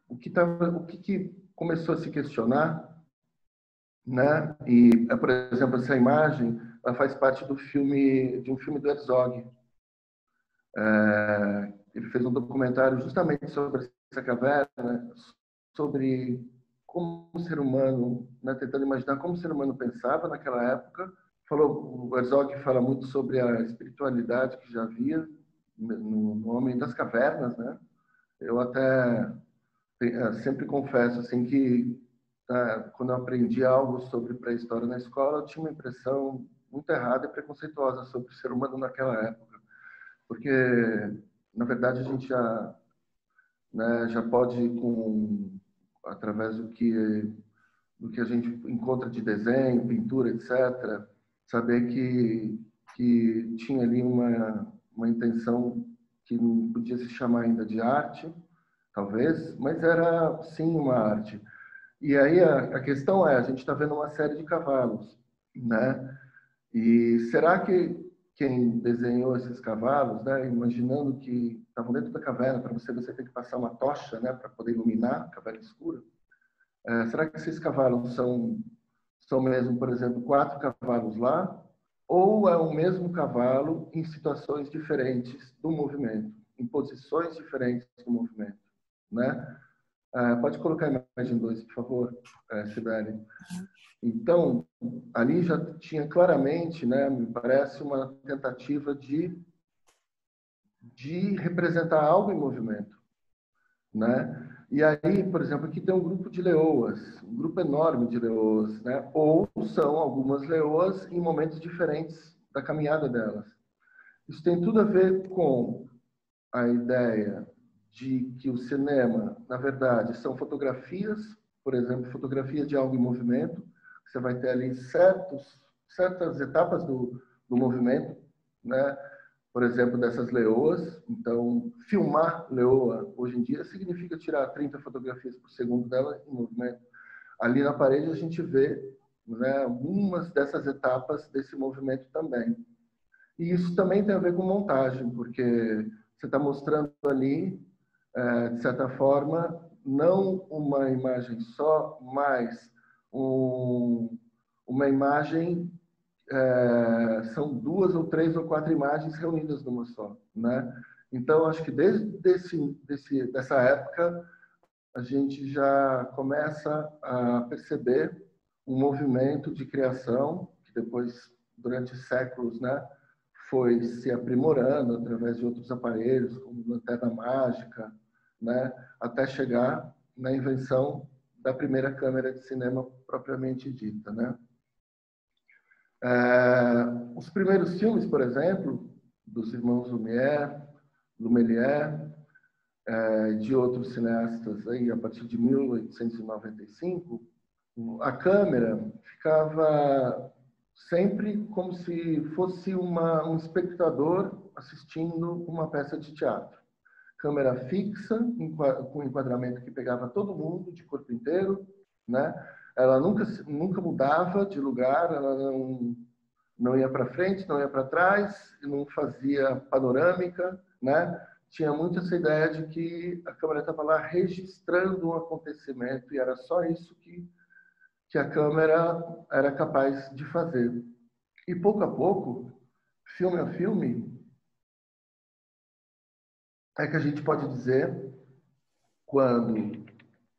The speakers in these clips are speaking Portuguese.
o que começou a se questionar, né? E, por exemplo, essa imagem, ela faz parte de um filme do Herzog. Ele fez um documentário justamente sobre essa caverna, sobre como o ser humano, né, tentando imaginar como o ser humano pensava naquela época. O Herzog fala muito sobre a espiritualidade que já havia no homem das cavernas, né? Eu até sempre confesso assim que quando eu aprendi algo sobre pré-história na escola, eu tinha uma impressão muito errada e preconceituosa sobre o ser humano naquela época, porque na verdade a gente já, né, já pode através do que a gente encontra de desenho, pintura, etc., saber que tinha ali uma intenção que não podia se chamar ainda de arte, talvez, mas era sim uma arte. E aí a questão é, a gente está vendo uma série de cavalos, né? E será que quem desenhou esses cavalos, né, imaginando que estavam dentro da caverna, para você tem que passar uma tocha, né, para poder iluminar a caverna escura, será que esses cavalos são mesmo, por exemplo, 4 cavalos lá? Ou é o mesmo cavalo em situações diferentes do movimento, em posições diferentes do movimento, né? Pode colocar a imagem 2, por favor, Sibeli. Então, ali já tinha claramente, né, me parece, uma tentativa de representar algo em movimento, né? E aí, por exemplo, aqui tem um grupo de leoas, um grupo enorme de leoas, né? Ou são algumas leoas em momentos diferentes da caminhada delas. Isso tem tudo a ver com a ideia de que o cinema, na verdade, são fotografias, por exemplo, fotografias de algo em movimento. Você vai ter ali certas etapas do movimento, né? Por exemplo, dessas leoas. Então, filmar leoa, hoje em dia, significa tirar 30 fotografias por segundo dela em movimento. Ali na parede a gente vê, né, algumas dessas etapas desse movimento também. E isso também tem a ver com montagem, porque você está mostrando ali, de certa forma, não uma imagem só, mas uma imagem, são 2 ou 3 ou 4 imagens reunidas numa só, né? Então, acho que desde dessa época, a gente já começa a perceber um movimento de criação, que depois, durante séculos, né, foi se aprimorando através de outros aparelhos, como lanterna mágica, né, até chegar na invenção da primeira câmera de cinema propriamente dita, né? Os primeiros filmes, por exemplo, dos irmãos Lumière, de outros cineastas aí a partir de 1895, a câmera ficava sempre como se fosse um espectador assistindo uma peça de teatro. Câmera fixa, com enquadramento que pegava todo mundo, de corpo inteiro, né? Ela nunca mudava de lugar, ela não ia para frente, não ia para trás, não fazia panorâmica, né? Tinha muito essa ideia de que a câmera estava lá registrando um acontecimento e era só isso que a câmera era capaz de fazer. E pouco a pouco, filme a filme, é que a gente pode dizer, quando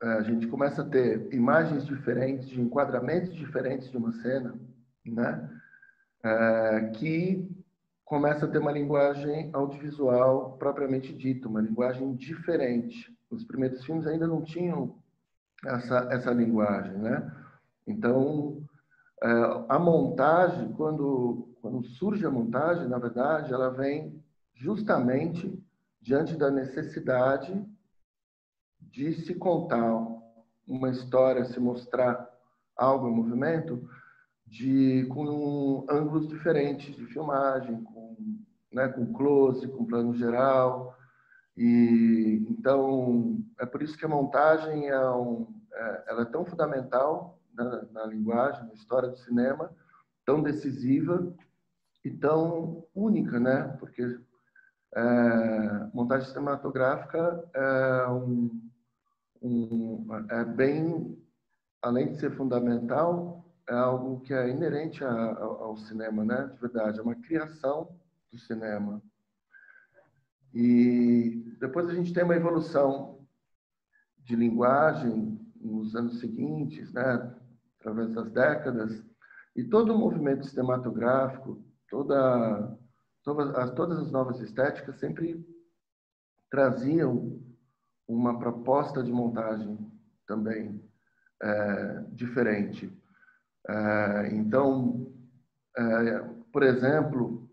a gente começa a ter imagens diferentes, de enquadramentos diferentes de uma cena, né? Que começa a ter uma linguagem audiovisual propriamente dita, uma linguagem diferente. Os primeiros filmes ainda não tinham essa linguagem, né? Então, a montagem, quando surge a montagem, na verdade, ela vem justamente diante da necessidade de se contar uma história, se mostrar algo em movimento, com ângulos diferentes de filmagem, né, com close, com plano geral. E então é por isso que a montagem ela é tão fundamental na linguagem, na história do cinema, tão decisiva e tão única, né? Porque Montagem cinematográfica é bem, além de ser fundamental, é algo que é inerente ao cinema, né? De verdade, é uma criação do cinema. E depois a gente tem uma evolução de linguagem nos anos seguintes, né? Através das décadas, e todo o movimento cinematográfico, todas as novas estéticas sempre traziam uma proposta de montagem também diferente. Então, por exemplo,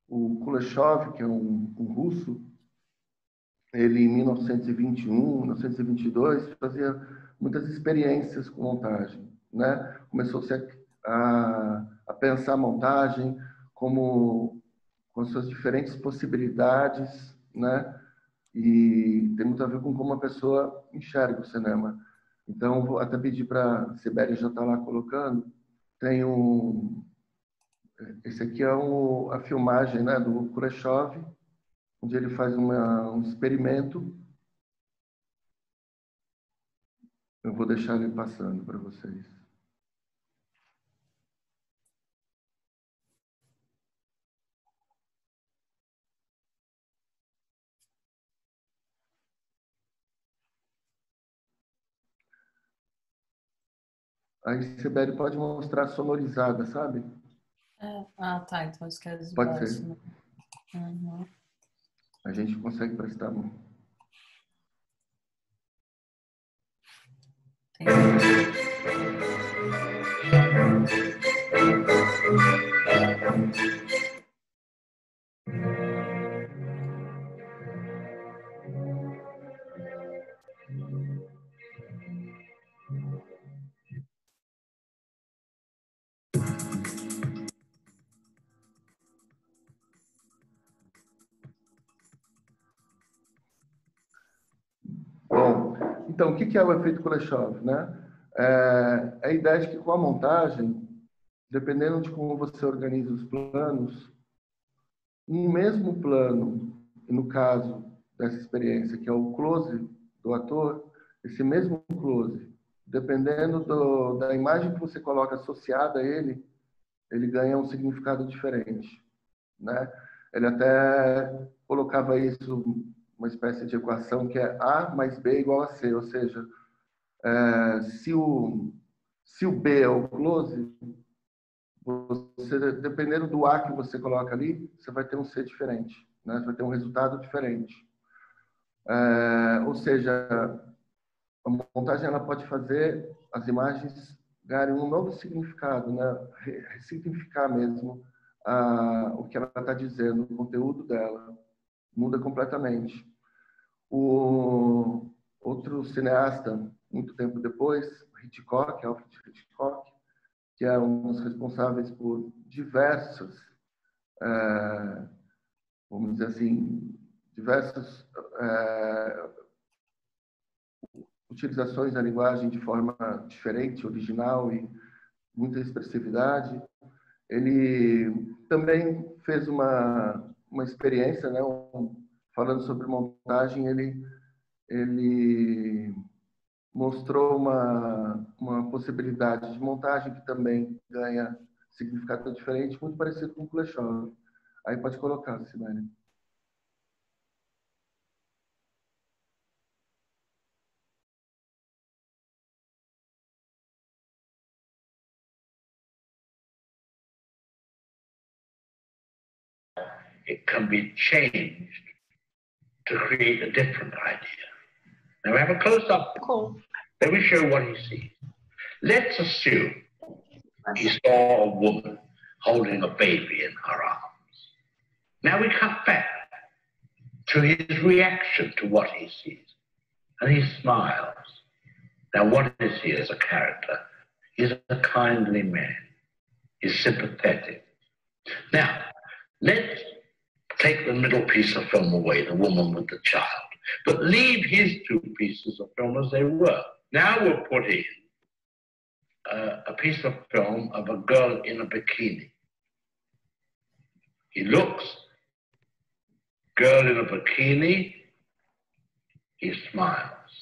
o Kuleshov, que é um russo, ele em 1921, 1922 fazia muitas experiências com montagem, né? Começou-se a pensar a montagem como com suas diferentes possibilidades, né? E tem muito a ver com como a pessoa enxerga o cinema. Então, vou até pedir para a Sibeli já estar lá colocando. Tem esse aqui é a filmagem, né, do Kuleshov, onde ele faz um experimento. Eu vou deixar ele passando para vocês. Aí, Sibeli, pode mostrar sonorizada, sabe? Tá. Então isso quer dizer Pode baixo, ser. né? Uhum. A gente consegue prestar mão. Bom, então, o que é o efeito Kuleshov, né? É a ideia de que com a montagem, dependendo de como você organiza os planos, um mesmo plano, e no caso dessa experiência, que é o close do ator, esse mesmo close, dependendo da imagem que você coloca associada a ele ganha um significado diferente, né? Ele até colocava isso uma espécie de equação que é A mais B igual a C, ou seja, se o B é o close, você, dependendo do A que você coloca ali, você vai ter um C diferente, né? Você vai ter um resultado diferente. Ou seja, a montagem ela pode fazer as imagens ganharem um novo significado, né? Ressignificar mesmo o que ela está dizendo, o conteúdo dela muda completamente. O outro cineasta, muito tempo depois, Hitchcock, Alfred Hitchcock, que é um dos responsáveis por diversos, vamos dizer assim, diversas utilizações da linguagem de forma diferente, original e muita expressividade. Ele também fez uma experiência, né, falando sobre montagem, ele mostrou uma possibilidade de montagem que também ganha significado diferente, muito parecido com o Kuleshov. Aí pode colocar, Sibeli. It can be changed to create a different idea. Now we have a close-up. Cool. Let me show what he sees. Let's assume he saw a woman holding a baby in her arms. Now we cut back to his reaction to what he sees. And he smiles. Now what is he as a character? He's a kindly man. He's sympathetic. Now, let's take the middle piece of film away, the woman with the child, but leave his two pieces of film as they were. Now we'll put in a piece of film of a girl in a bikini. He looks, girl in a bikini, he smiles.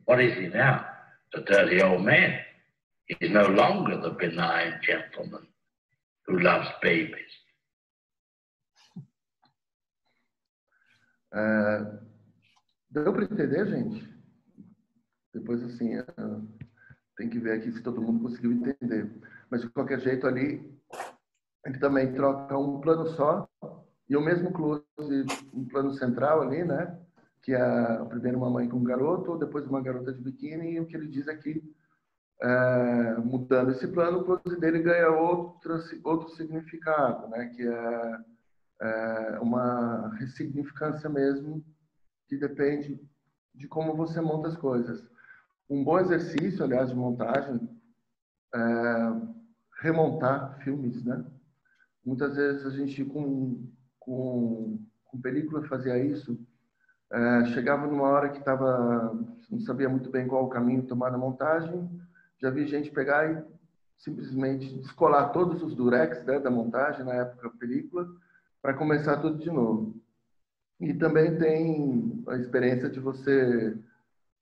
What is he now? The dirty old man. He's no longer the benign gentleman who loves babies. Deu para entender, gente? Depois, assim, tem que ver aqui se todo mundo conseguiu entender. Mas, de qualquer jeito, ali, ele também troca um plano só e o mesmo close, um plano central ali, né? Que é primeiro uma mãe com um garoto, depois uma garota de biquíni, e o que ele diz é que, mudando esse plano, o close dele ganha outro significado, né? Que é uma ressignificância mesmo, que depende de como você monta as coisas. Um bom exercício, aliás, de montagem, é remontar filmes, né? Muitas vezes a gente, com película, fazia isso. Chegava numa hora que não sabia muito bem qual o caminho tomar na montagem. Já vi gente pegar e simplesmente descolar todos os durex, né, da montagem, na época da película, para começar tudo de novo. E também tem a experiência de você,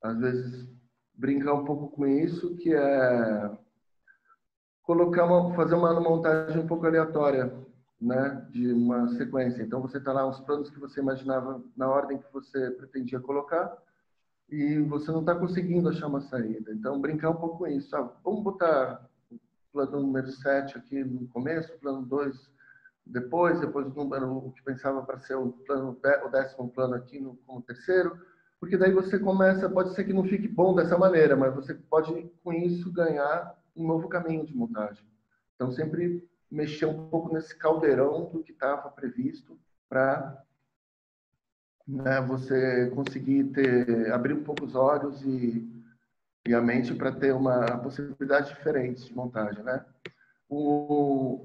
às vezes, brincar um pouco com isso, que é fazer uma montagem um pouco aleatória, né, de uma sequência. Então você está lá uns planos que você imaginava na ordem que você pretendia colocar e você não está conseguindo achar uma saída. Então brincar um pouco com isso. Vamos botar o plano número 7 aqui no começo, o plano 2 depois o número o que pensava para ser o 10º plano aqui como terceiro, porque daí você começa, pode ser que não fique bom dessa maneira, mas você pode com isso ganhar um novo caminho de montagem. Então sempre mexer um pouco nesse caldeirão do que estava previsto para, né, você conseguir abrir um pouco os olhos e a mente para ter uma possibilidade diferente de montagem, né?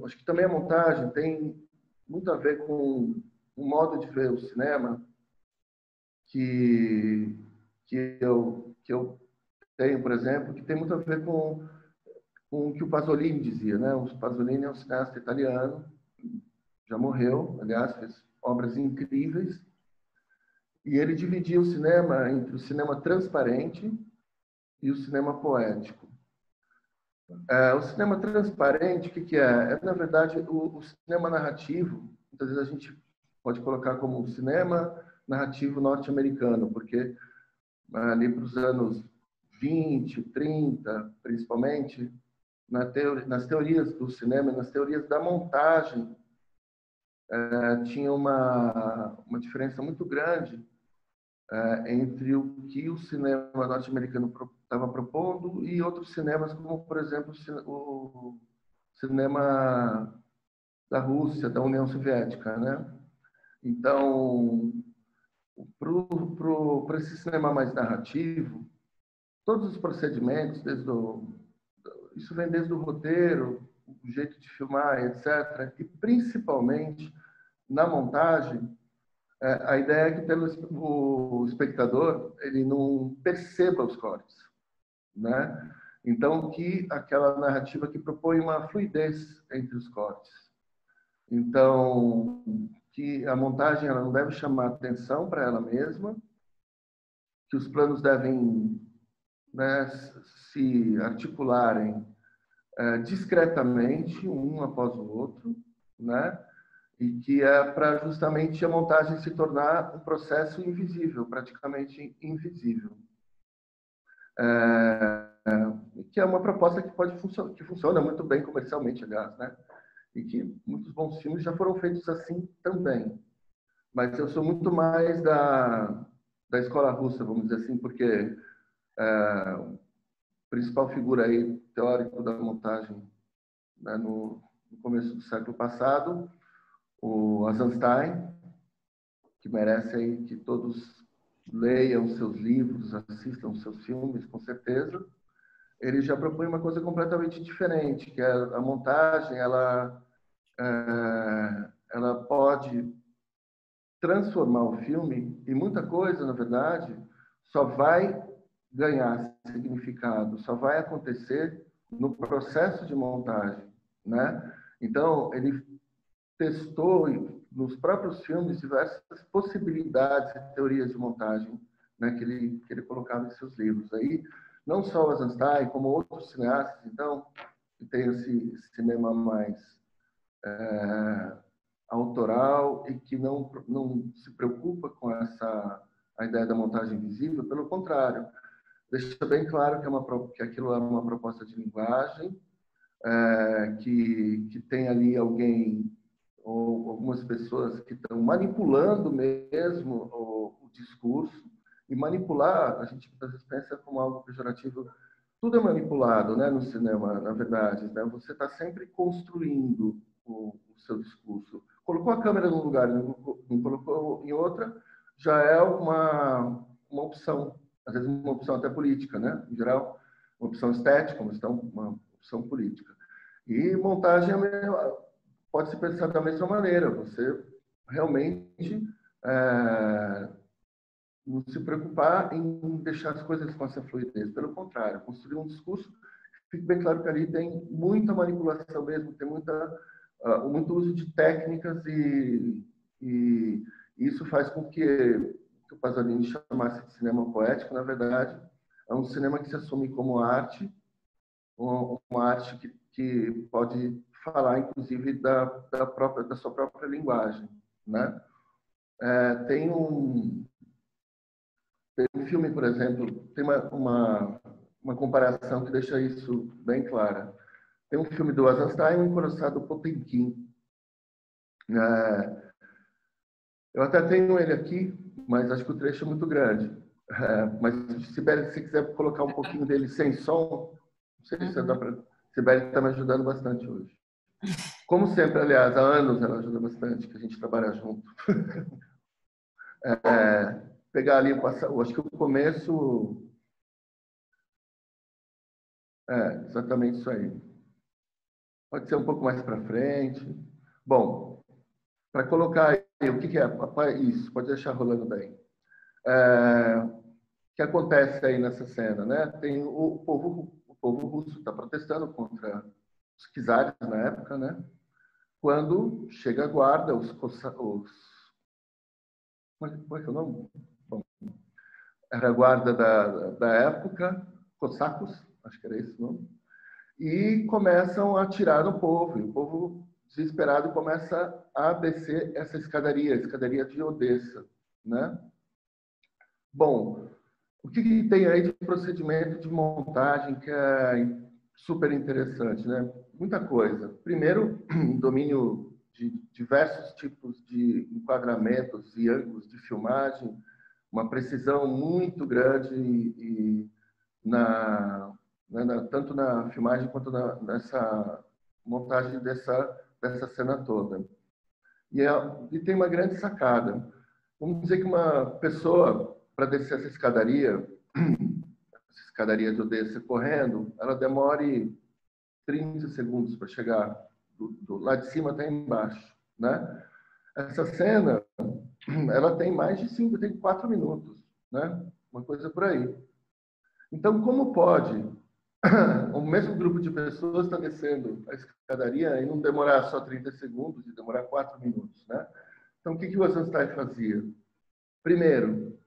Acho que também a montagem tem muito a ver com o modo de ver o cinema que eu tenho, por exemplo, que tem muito a ver com o que o Pasolini dizia, né? O Pasolini é um cineasta italiano, já morreu, aliás, fez obras incríveis, e ele dividia o cinema entre o cinema transparente e o cinema poético. O cinema transparente, o que é? Na verdade, o cinema narrativo, muitas vezes a gente pode colocar como um cinema narrativo norte-americano, porque ali para os anos 20, 30, principalmente, nas teorias do cinema, nas teorias da montagem, tinha uma diferença muito grande entre o que o cinema norte-americano estava propondo e outros cinemas, como, por exemplo, o cinema da Rússia, da União Soviética, né? Então, para esse cinema mais narrativo, todos os procedimentos, isso vem desde o roteiro, o jeito de filmar, etc. E, principalmente, na montagem, a ideia é que o espectador ele não perceba os cortes, né? Então, que aquela narrativa que propõe uma fluidez entre os cortes. Então, que a montagem ela não deve chamar atenção para ela mesma, que os planos devem, né, se articularem discretamente, um após o outro, né? E que é para justamente a montagem se tornar um processo invisível, praticamente invisível. Que é uma proposta que funciona muito bem comercialmente, aliás, né? E que muitos bons filmes já foram feitos assim também. Mas eu sou muito mais da escola russa, vamos dizer assim, porque o principal figura aí teórico da montagem, né, no começo do século passado, o Eisenstein, que merece aí que todos leiam seus livros, assistam seus filmes, com certeza. Ele já propõe uma coisa completamente diferente, que é a montagem, ela pode transformar o filme e muita coisa, na verdade, só vai ganhar significado, só vai acontecer no processo de montagem, né? Então, ele testou nos próprios filmes diversas possibilidades e teorias de montagem, né, que ele colocava em seus livros. Aí, não só o Eisenstein, como outros cineastas, então, que tem esse cinema mais autoral e que não se preocupa com a ideia da montagem visível, pelo contrário, deixa bem claro que aquilo é uma proposta de linguagem, que tem ali alguém ou algumas pessoas que estão manipulando mesmo o discurso, e manipular, a gente às vezes pensa como algo pejorativo. Tudo é manipulado, né, no cinema, na verdade, né? Você está sempre construindo o seu discurso. Colocou a câmera num lugar, não colocou em outra, já é uma opção, às vezes uma opção até política, né? Em geral, uma opção estética, uma opção política. E montagem pode se pensar da mesma maneira. Você realmente não se preocupar em deixar as coisas com essa fluidez. Pelo contrário, construir um discurso, fica bem claro que ali tem muita manipulação mesmo, tem muito uso de técnicas e isso faz com que o Pasolini chamasse de cinema poético. Na verdade, é um cinema que se assume como arte, uma arte que pode falar, inclusive, da sua própria linguagem, né? Tem um filme, por exemplo, tem uma comparação que deixa isso bem clara. Tem um filme do Eisenstein, O Encoraçado Potemkin. Eu até tenho ele aqui, mas acho que o trecho é muito grande. Mas, Sibeli, se quiser colocar um pouquinho dele sem som, não sei se dá para... Sibeli está me ajudando bastante hoje. Como sempre, aliás, há anos ela ajuda bastante, que a gente trabalha junto. Pegar ali, acho que o começo... exatamente isso aí. Pode ser um pouco mais para frente. Bom, para colocar aí, o que é? Isso, pode deixar rolando bem. O que acontece aí nessa cena, né? Tem o povo russo está protestando contra os czares na época, né? Quando chega a guarda, como é que é o nome? Bom, era a guarda da época, cossacos, acho que era esse o nome, e começam a atirar no povo. E o povo, desesperado, começa a descer essa escadaria, a escadaria de Odessa, né? Bom, o que tem aí de procedimento de montagem que é super interessante, né? Muita coisa. Primeiro, domínio de diversos tipos de enquadramentos e ângulos de filmagem, uma precisão muito grande tanto na filmagem quanto nessa montagem dessa cena toda. E tem uma grande sacada. Vamos dizer que uma pessoa, para descer essa escadaria de Odessa correndo, ela demore 30 segundos para chegar do lá de cima até embaixo, né? Essa cena, ela tem mais de 4 minutos, né? Uma coisa por aí. Então, como pode o mesmo grupo de pessoas está descendo a escadaria e não demorar só 30 segundos, e demorar 4 minutos, né? Então, o que o Eisenstein fazia? Primeiro,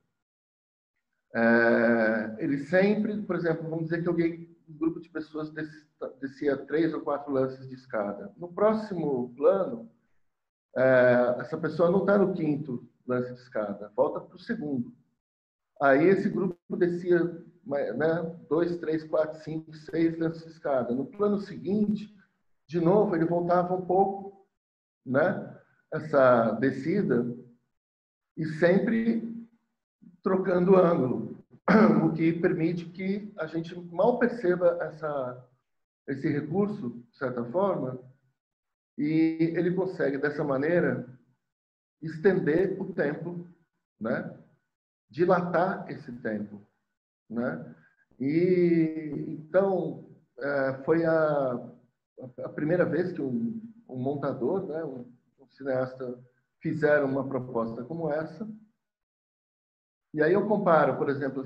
ele sempre, por exemplo, vamos dizer que um grupo de pessoas descia 3 ou 4 lances de escada. No próximo plano, essa pessoa não está no 5º lance de escada, volta para o 2º. Aí esse grupo descia, né, 2, 3, 4, 5, 6 lances de escada. No plano seguinte, de novo, ele voltava um pouco, né, essa descida, e sempre trocando ângulo, o que permite que a gente mal perceba esse recurso, de certa forma, e ele consegue, dessa maneira, estender o tempo, né? Dilatar esse tempo, né? E então foi a primeira vez que um montador, né, um cineasta, fizeram uma proposta como essa. E aí eu comparo, por exemplo,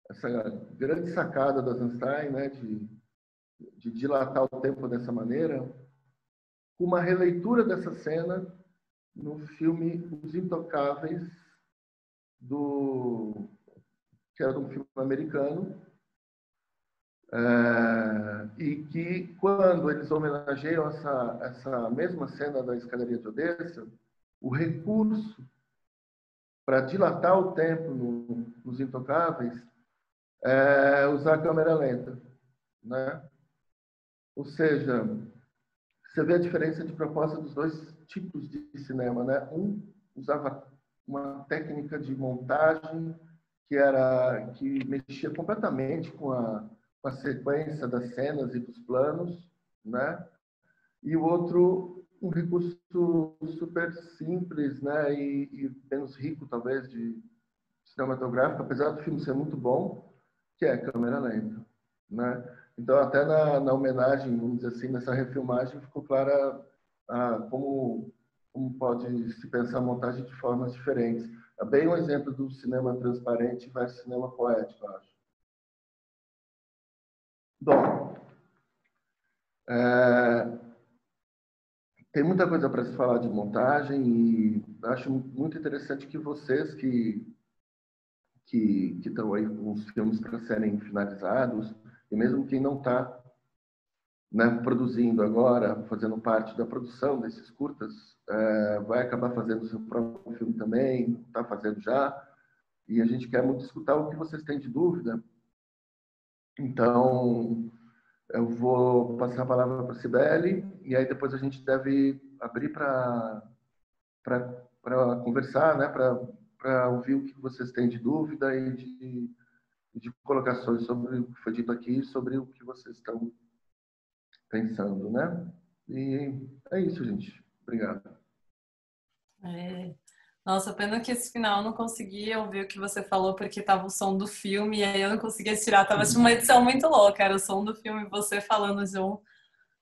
essa grande sacada do Eisenstein, né, de dilatar o tempo dessa maneira, com uma releitura dessa cena no filme Os Intocáveis, que era um filme americano, e que, quando eles homenageiam essa mesma cena da escadaria de Odessa, o recurso para dilatar o tempo nos Intocáveis é usar a câmera lenta, né? Ou seja, você vê a diferença de proposta dos dois tipos de cinema, né? Um usava uma técnica de montagem que mexia completamente com a sequência das cenas e dos planos, né? E o outro, um recurso super simples, né? E menos rico, talvez, de cinematográfico, apesar do filme ser muito bom, que é a câmera lenta, né? Então, até na homenagem, vamos dizer assim, nessa refilmagem, ficou clara como pode se pensar a montagem de formas diferentes. É bem um exemplo do cinema transparente versus cinema poético, eu acho. Bom, tem muita coisa para se falar de montagem e acho muito interessante que vocês que estão aí com os filmes para serem finalizados, e mesmo quem não está, né, produzindo agora, fazendo parte da produção desses curtas, vai acabar fazendo o seu próprio filme também, está fazendo já, e a gente quer muito escutar o que vocês têm de dúvida. Então, eu vou passar a palavra para a Cibele, e aí depois a gente deve abrir para conversar, né, para ouvir o que vocês têm de dúvida e de colocações sobre o que foi dito aqui, sobre o que vocês estão pensando, né? E é isso, gente. Obrigado. Nossa, pena que esse final eu não conseguia ouvir o que você falou, porque tava o som do filme, e aí eu não conseguia tirar. Tava uma edição muito louca, era o som do filme e você falando junto.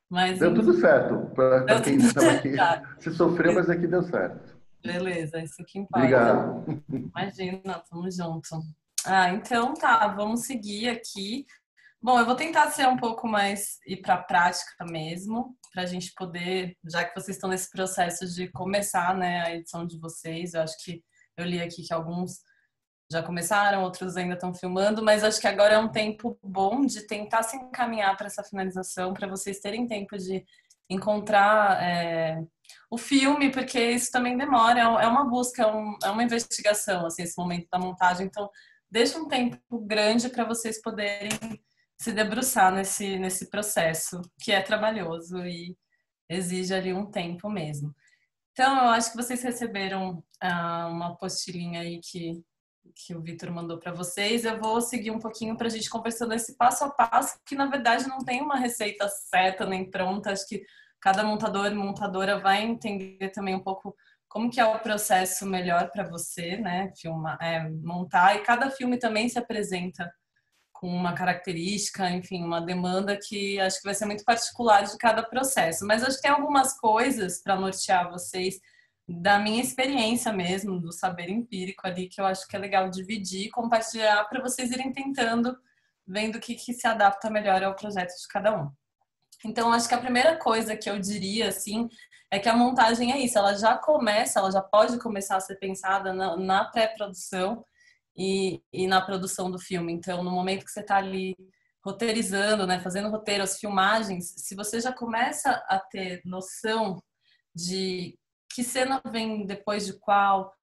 Mas, deu tudo certo, para quem estava aqui. Tá. Se sofreu, mas aqui deu certo. Beleza, isso que importa. Obrigado. Imagina, tamo junto. Então tá, vamos seguir aqui. Bom, eu vou tentar ser um pouco mais ir para a prática mesmo, para a gente poder, já que vocês estão nesse processo de começar, né, a edição de vocês. Eu acho que eu li aqui que alguns já começaram, outros ainda estão filmando, mas acho que agora é um tempo bom de tentar se encaminhar para essa finalização, para vocês terem tempo de encontrar o filme, porque isso também demora, é uma busca, é uma investigação, assim, esse momento da montagem. Então, deixa um tempo grande para vocês poderem se debruçar nesse processo, que é trabalhoso e exige ali um tempo mesmo. Então, eu acho que vocês receberam uma apostilinha aí que o Vitor mandou para vocês. Eu vou seguir um pouquinho para a gente conversando esse passo a passo, que na verdade não tem uma receita certa nem pronta. Acho que cada montador e montadora vai entender também um pouco como que é o processo melhor para você, né? Montar, e cada filme também se apresenta com uma característica, enfim, uma demanda que acho que vai ser muito particular de cada processo. Mas acho que tem algumas coisas para nortear vocês da minha experiência mesmo, do saber empírico ali, que eu acho que é legal dividir e compartilhar para vocês irem tentando, vendo o que se adapta melhor ao projeto de cada um. Então, acho que a primeira coisa que eu diria, assim, é que a montagem é isso, ela já pode começar a ser pensada na pré-produção e na produção do filme. Então, no momento que você está ali roteirizando, né, fazendo roteiro, as filmagens, se você já começa a ter noção de que cena vem depois de qual,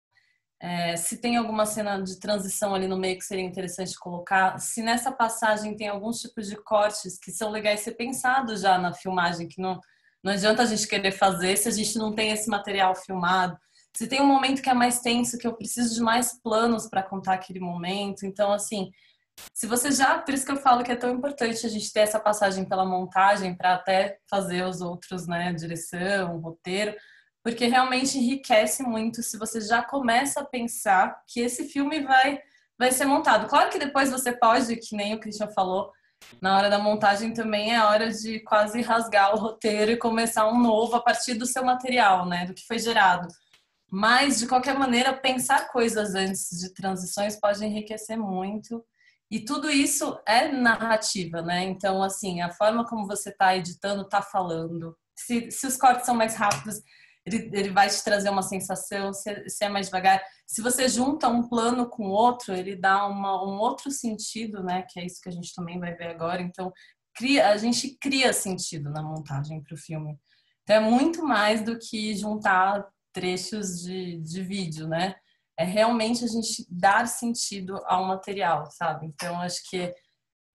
se tem alguma cena de transição ali no meio que seria interessante colocar, se nessa passagem tem alguns tipos de cortes que são legais ser pensados já na filmagem, que não adianta a gente querer fazer se a gente não tem esse material filmado. Se tem um momento que é mais tenso, que eu preciso de mais planos para contar aquele momento. Então, assim, se você por isso que eu falo que é tão importante a gente ter essa passagem pela montagem para até fazer os outros, né, direção, roteiro, porque realmente enriquece muito se você já começa a pensar que esse filme vai ser montado. Claro que depois você pode, que nem o Christian falou, na hora da montagem também é hora de quase rasgar o roteiro e começar um novo a partir do seu material, né, do que foi gerado. Mas, de qualquer maneira, pensar coisas antes de transições pode enriquecer muito. E tudo isso é narrativa, né? Então, assim, a forma como você está editando, está falando. Se os cortes são mais rápidos, ele vai te trazer uma sensação, se é mais devagar. Se você junta um plano com o outro, ele dá um outro sentido, né? Que é isso que a gente também vai ver agora. Então, a gente cria sentido na montagem para o filme. Então, é muito mais do que juntar trechos de vídeo, né? É realmente a gente dar sentido ao material, sabe? Então, acho que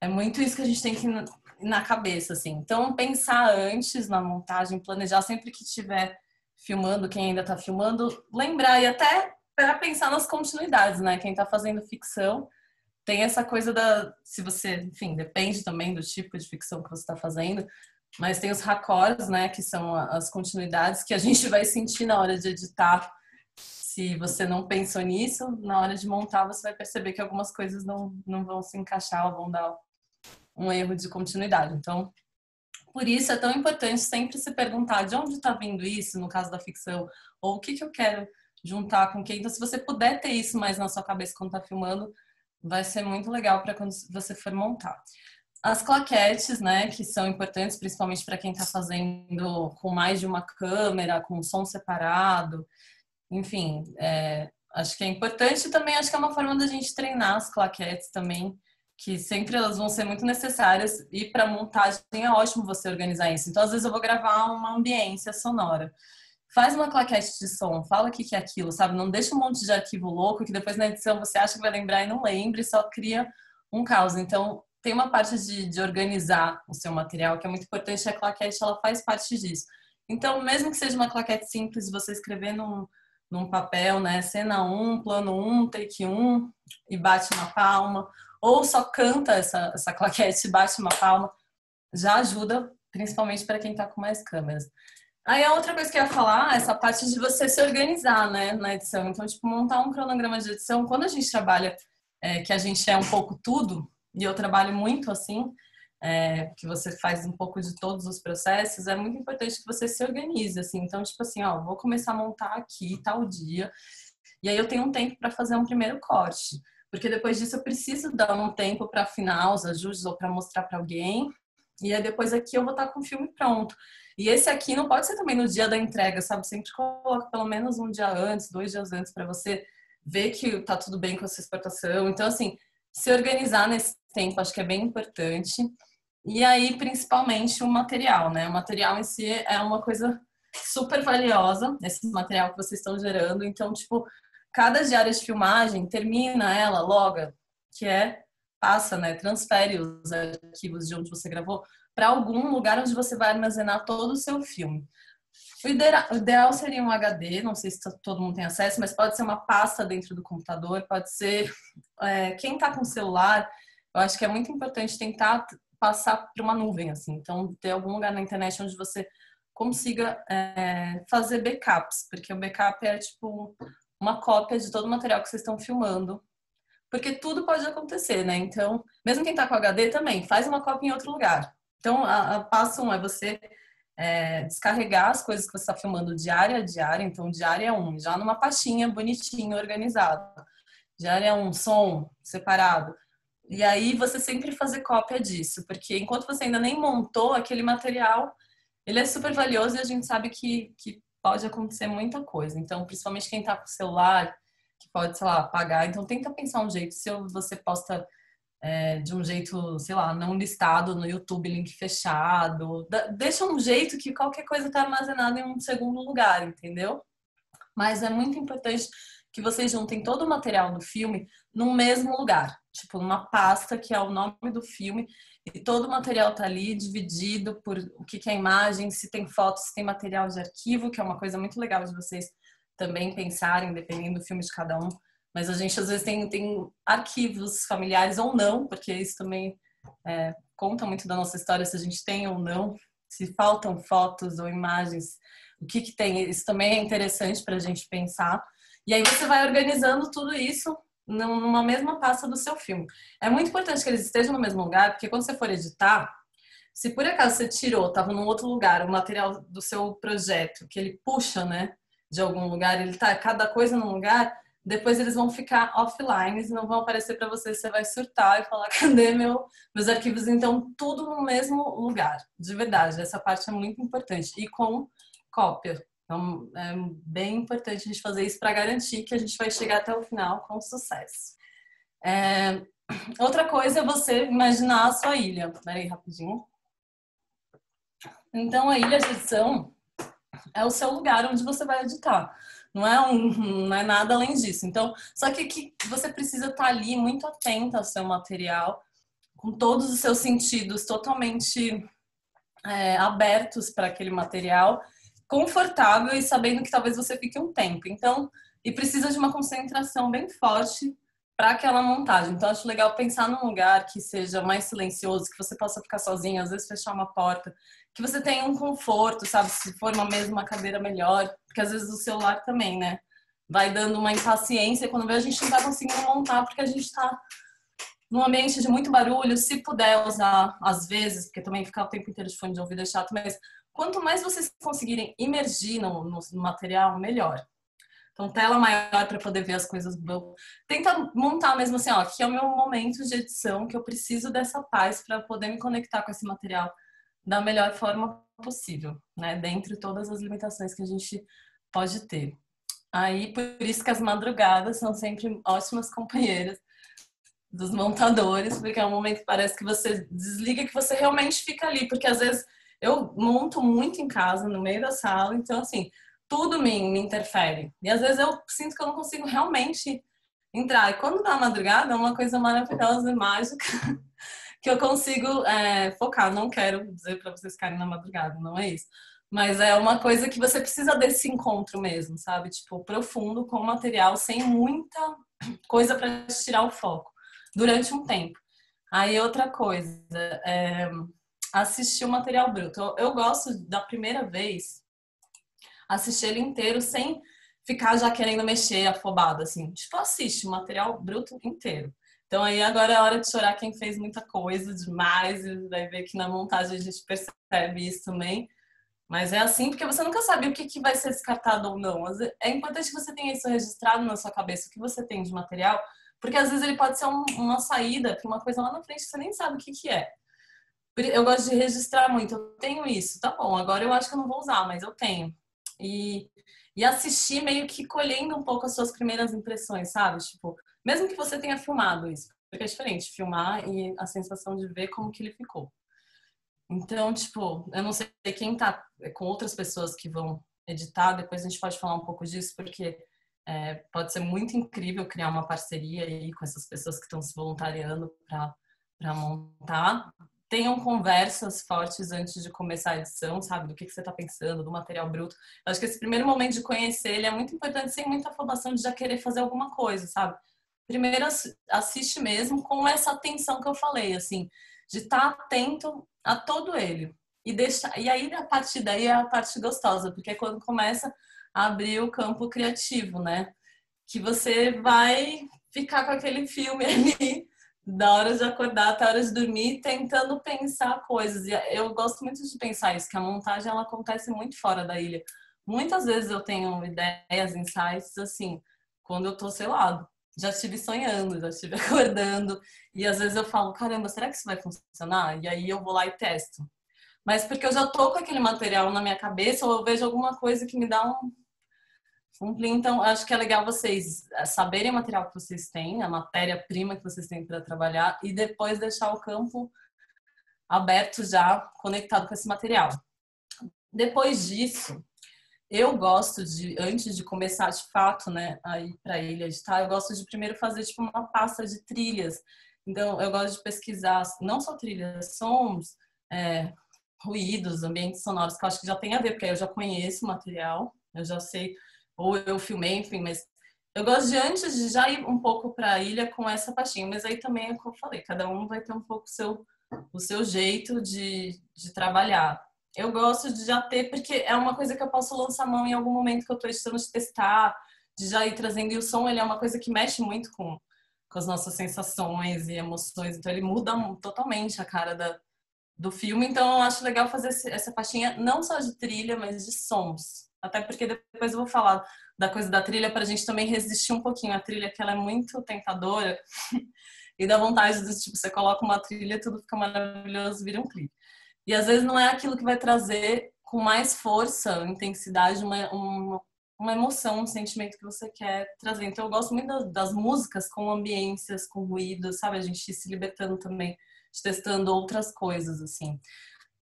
é muito isso que a gente tem que ir na cabeça, assim. Então, pensar antes na montagem, planejar sempre que estiver filmando, quem ainda está filmando, lembrar e até para pensar nas continuidades, né? Quem está fazendo ficção tem essa coisa se você, enfim, depende também do tipo de ficção que você está fazendo, mas tem os raccords, né? Que são as continuidades que a gente vai sentir na hora de editar. Se você não pensou nisso, na hora de montar, você vai perceber que algumas coisas não vão se encaixar ou vão dar um erro de continuidade. Então, por isso é tão importante sempre se perguntar de onde está vindo isso, no caso da ficção, ou o que eu quero juntar com quem. Então, se você puder ter isso mais na sua cabeça quando está filmando, vai ser muito legal para quando você for montar. As claquetes, né, que são importantes, principalmente para quem está fazendo com mais de uma câmera, com som separado, enfim, acho que é importante também, acho que é uma forma da gente treinar as claquetes também, que sempre elas vão ser muito necessárias, e para montagem é ótimo você organizar isso. Então, às vezes eu vou gravar uma ambiência sonora. Faz uma claquete de som, fala o que é aquilo, sabe? Não deixa um monte de arquivo louco que depois na edição você acha que vai lembrar e não lembra e só cria um caos. Então, tem uma parte de organizar o seu material que é muito importante, e a claquete ela faz parte disso. Então, mesmo que seja uma claquete simples, você escrever num papel, né? Cena 1, plano 1, take 1 e bate uma palma, ou só canta essa claquete e bate uma palma, já ajuda, principalmente para quem está com mais câmeras. Aí a outra coisa que eu ia falar, essa parte de você se organizar, né, na edição. Então, tipo, montar um cronograma de edição, quando a gente trabalha, que a gente é um pouco tudo, e eu trabalho muito assim, que você faz um pouco de todos os processos, é muito importante que você se organize, assim. Então, tipo assim, ó, vou começar a montar aqui tal dia, e aí eu tenho um tempo para fazer um primeiro corte, porque depois disso eu preciso dar um tempo para afinar os ajustes ou para mostrar para alguém, e aí depois aqui eu vou estar com o filme pronto. E esse aqui não pode ser também no dia da entrega, sabe? Sempre coloca pelo menos um dia antes, 2 dias antes, para você ver que tá tudo bem com a sua exportação. Então, assim, se organizar nesse tempo acho que é bem importante. E aí, principalmente, o material, né? O material em si é uma coisa super valiosa, esse material que vocês estão gerando. Então, tipo, cada diária de filmagem, termina ela, loga, que passa, né? Transfere os arquivos de onde você gravou para algum lugar onde você vai armazenar todo o seu filme. O ideal seria um HD, não sei se todo mundo tem acesso, mas pode ser uma pasta dentro do computador, pode ser... quem está com celular, eu acho que é muito importante tentar passar para uma nuvem, assim. Então, ter algum lugar na internet onde você consiga fazer backups, porque o backup é tipo uma cópia de todo o material que vocês estão filmando, porque tudo pode acontecer, né? Então, mesmo quem está com HD também, faz uma cópia em outro lugar. Então, a passo 1 é você descarregar as coisas que você está filmando diária a diária. Então, diária 1, já numa pastinha bonitinha, organizada. Diária 1, som separado. E aí, você sempre fazer cópia disso, porque enquanto você ainda nem montou aquele material, ele é super valioso e a gente sabe que pode acontecer muita coisa. Então, principalmente quem está com o celular, que pode, sei lá, apagar. Então, tenta pensar um jeito. Se você posta de um jeito, sei lá, não listado no YouTube, link fechado, deixa um jeito que qualquer coisa está armazenada em um segundo lugar, entendeu? Mas é muito importante que vocês juntem todo o material do filme no mesmo lugar, tipo numa pasta que é o nome do filme, e todo o material tá ali dividido por o que é imagem, se tem fotos, se tem material de arquivo, que é uma coisa muito legal de vocês também pensarem, dependendo do filme de cada um. Mas a gente às vezes tem arquivos familiares ou não, porque isso também conta muito da nossa história, se a gente tem ou não, se faltam fotos ou imagens, o que tem. Isso também é interessante para a gente pensar. E aí você vai organizando tudo isso numa mesma pasta do seu filme. É muito importante que eles estejam no mesmo lugar, porque quando você for editar, se por acaso você tirou, estava num outro lugar, o material do seu projeto, que ele puxa, né, de algum lugar, ele tá cada coisa num lugar, depois eles vão ficar offline e não vão aparecer para você. Você vai surtar e falar, cadê meus arquivos? Então, tudo no mesmo lugar, de verdade. Essa parte é muito importante. E com cópia. Então, é bem importante a gente fazer isso para garantir que a gente vai chegar até o final com sucesso. Outra coisa é você imaginar a sua ilha. Espera aí, rapidinho. Então, a ilha de edição é o seu lugar onde você vai editar. Não é nada além disso. Então, só que você precisa estar ali muito atenta ao seu material, com todos os seus sentidos totalmente abertos para aquele material, confortável e sabendo que talvez você fique um tempo. Então, e precisa de uma concentração bem forte para aquela montagem. Então, acho legal pensar num lugar que seja mais silencioso, que você possa ficar sozinho, às vezes fechar uma porta, que você tenha um conforto, sabe? Se for uma mesa, uma cadeira melhor, porque às vezes o celular também, né? Vai dando uma impaciência, quando vê a gente não tá conseguindo montar, porque a gente tá num ambiente de muito barulho. Se puder usar, às vezes, porque também ficar o tempo inteiro de fone de ouvido é chato, mas quanto mais vocês conseguirem imergir no material, melhor. Então, tela maior para poder ver as coisas. Tenta montar mesmo assim, ó, aqui é o meu momento de edição, que eu preciso dessa paz para poder me conectar com esse material da melhor forma possível, né? Dentre todas as limitações que a gente pode ter. Aí, por isso que as madrugadas são sempre ótimas companheiras dos montadores, porque é um momento que parece que você desliga, que você realmente fica ali, porque às vezes eu monto muito em casa, no meio da sala, então assim, tudo me interfere. E às vezes eu sinto que eu não consigo realmente entrar. E quando dá a madrugada, é uma coisa maravilhosa e mágica que eu consigo focar. Não quero dizer para vocês ficarem na madrugada, não é isso. Mas é uma coisa que você precisa desse encontro mesmo, sabe? Tipo, profundo com o material, sem muita coisa para tirar o foco, durante um tempo. Aí outra coisa, assistir o material bruto. Eu gosto da primeira vez assistir ele inteiro sem ficar já querendo mexer afobado, assim. Tipo, assiste o material bruto inteiro. Então aí agora é hora de chorar quem fez muita coisa demais e vai ver que na montagem a gente percebe isso também. Mas é assim porque você nunca sabe o que vai ser descartado ou não. É importante que você tenha isso registrado na sua cabeça, o que você tem de material, porque às vezes ele pode ser uma saída para uma coisa lá na frente que você nem sabe o que é. Eu gosto de registrar muito. Eu tenho isso, tá bom, agora eu acho que eu não vou usar, mas eu tenho. E assistir meio que colhendo um pouco as suas primeiras impressões, sabe? Tipo, mesmo que você tenha filmado isso, porque é diferente filmar e a sensação de ver como que ele ficou. Então, tipo, eu não sei quem tá com outras pessoas que vão editar, depois a gente pode falar um pouco disso, porque pode ser muito incrível criar uma parceria aí com essas pessoas que estão se voluntariando para montar. Tenham conversas fortes antes de começar a edição, sabe? Do que você está pensando, do material bruto. Eu acho que esse primeiro momento de conhecer ele é muito importante, sem muita afobação de já querer fazer alguma coisa, sabe? Primeiro assiste mesmo com essa atenção que eu falei, assim, de estar atento a todo ele. E aí, a partir daí, é a parte gostosa, porque é quando começa a abrir o campo criativo, né? Que você vai ficar com aquele filme ali, da hora de acordar até a hora de dormir, tentando pensar coisas. E eu gosto muito de pensar isso, que a montagem ela acontece muito fora da ilha. Muitas vezes eu tenho ideias, insights, assim, quando eu tô, sei lá, já estive sonhando, já estive acordando, e às vezes eu falo, caramba, será que isso vai funcionar? E aí eu vou lá e testo. Mas porque eu já tô com aquele material na minha cabeça, ou eu vejo alguma coisa que me dá então, acho que é legal vocês saberem o material que vocês têm, a matéria-prima que vocês têm para trabalhar e depois deixar o campo aberto já, conectado com esse material. Depois disso, eu gosto de, antes de começar de fato, né, a ir para a ilha editar, eu gosto de primeiro fazer tipo uma pasta de trilhas. Então, eu gosto de pesquisar não só trilhas, sons, ruídos, ambientes sonoros, que eu acho que já tem a ver, porque aí eu já conheço o material, eu já sei, ou eu filmei, enfim, mas eu gosto de antes de já ir um pouco para a ilha com essa pastinha, mas aí também é o que eu falei, cada um vai ter um pouco o seu jeito de trabalhar. Eu gosto de já ter, porque é uma coisa que eu posso lançar a mão em algum momento que eu estou estudando de testar, de já ir trazendo, e o som ele é uma coisa que mexe muito com as nossas sensações e emoções, então ele muda totalmente a cara do filme, então eu acho legal fazer essa pastinha não só de trilha, mas de sons. Até porque depois eu vou falar da coisa da trilha pra gente também resistir um pouquinho. A trilha que ela é muito tentadora e dá vontade de, tipo, você coloca uma trilha, tudo fica maravilhoso, vira um clipe. E às vezes não é aquilo que vai trazer com mais força, intensidade, uma emoção, um sentimento que você quer trazer. Então eu gosto muito das músicas com ambiências, com ruídos, sabe? A gente ir se libertando também, testando outras coisas, assim.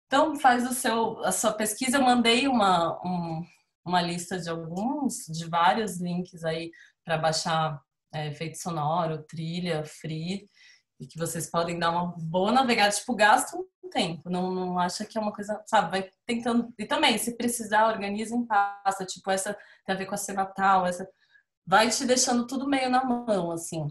Então faz a sua pesquisa. Eu mandei uma lista de vários links aí para baixar efeito sonoro, trilha, free, e que vocês podem dar uma boa navegada, tipo, gasta um tempo, não acha que é uma coisa, sabe, vai tentando, e também, se precisar, organiza em pasta, tipo, essa tem a ver com a cena tal, essa, vai te deixando tudo meio na mão, assim.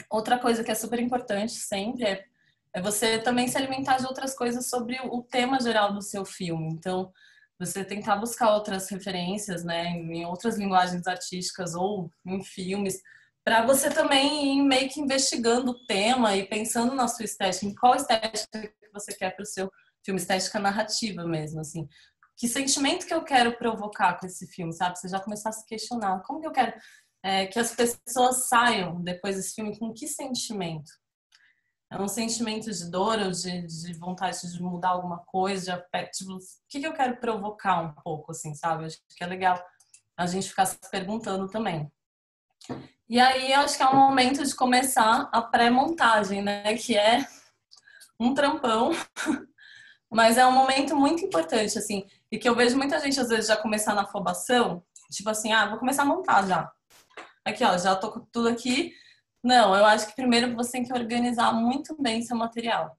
Outra coisa que é super importante sempre é você também se alimentar de outras coisas sobre o tema geral do seu filme, então, você tentar buscar outras referências, né, em outras linguagens artísticas ou em filmes, para você também ir meio que investigando o tema e pensando na sua estética, em qual estética que você quer para o seu filme, estética narrativa mesmo, assim. Que sentimento que eu quero provocar com esse filme, sabe? Você já começar a se questionar, como que eu quero que as pessoas saiam depois desse filme, com que sentimento? É um sentimento de dor ou de vontade de mudar alguma coisa, de aspecto, tipo, o que eu quero provocar um pouco, assim, sabe? Acho que é legal a gente ficar se perguntando também. E aí, eu acho que é um momento de começar a pré-montagem, né? Que é um trampão, mas é um momento muito importante, assim. E que eu vejo muita gente, às vezes, já começar na afobação, tipo assim, vou começar a montar já. Aqui, ó, já tô com tudo aqui. Não, eu acho que primeiro você tem que organizar muito bem seu material.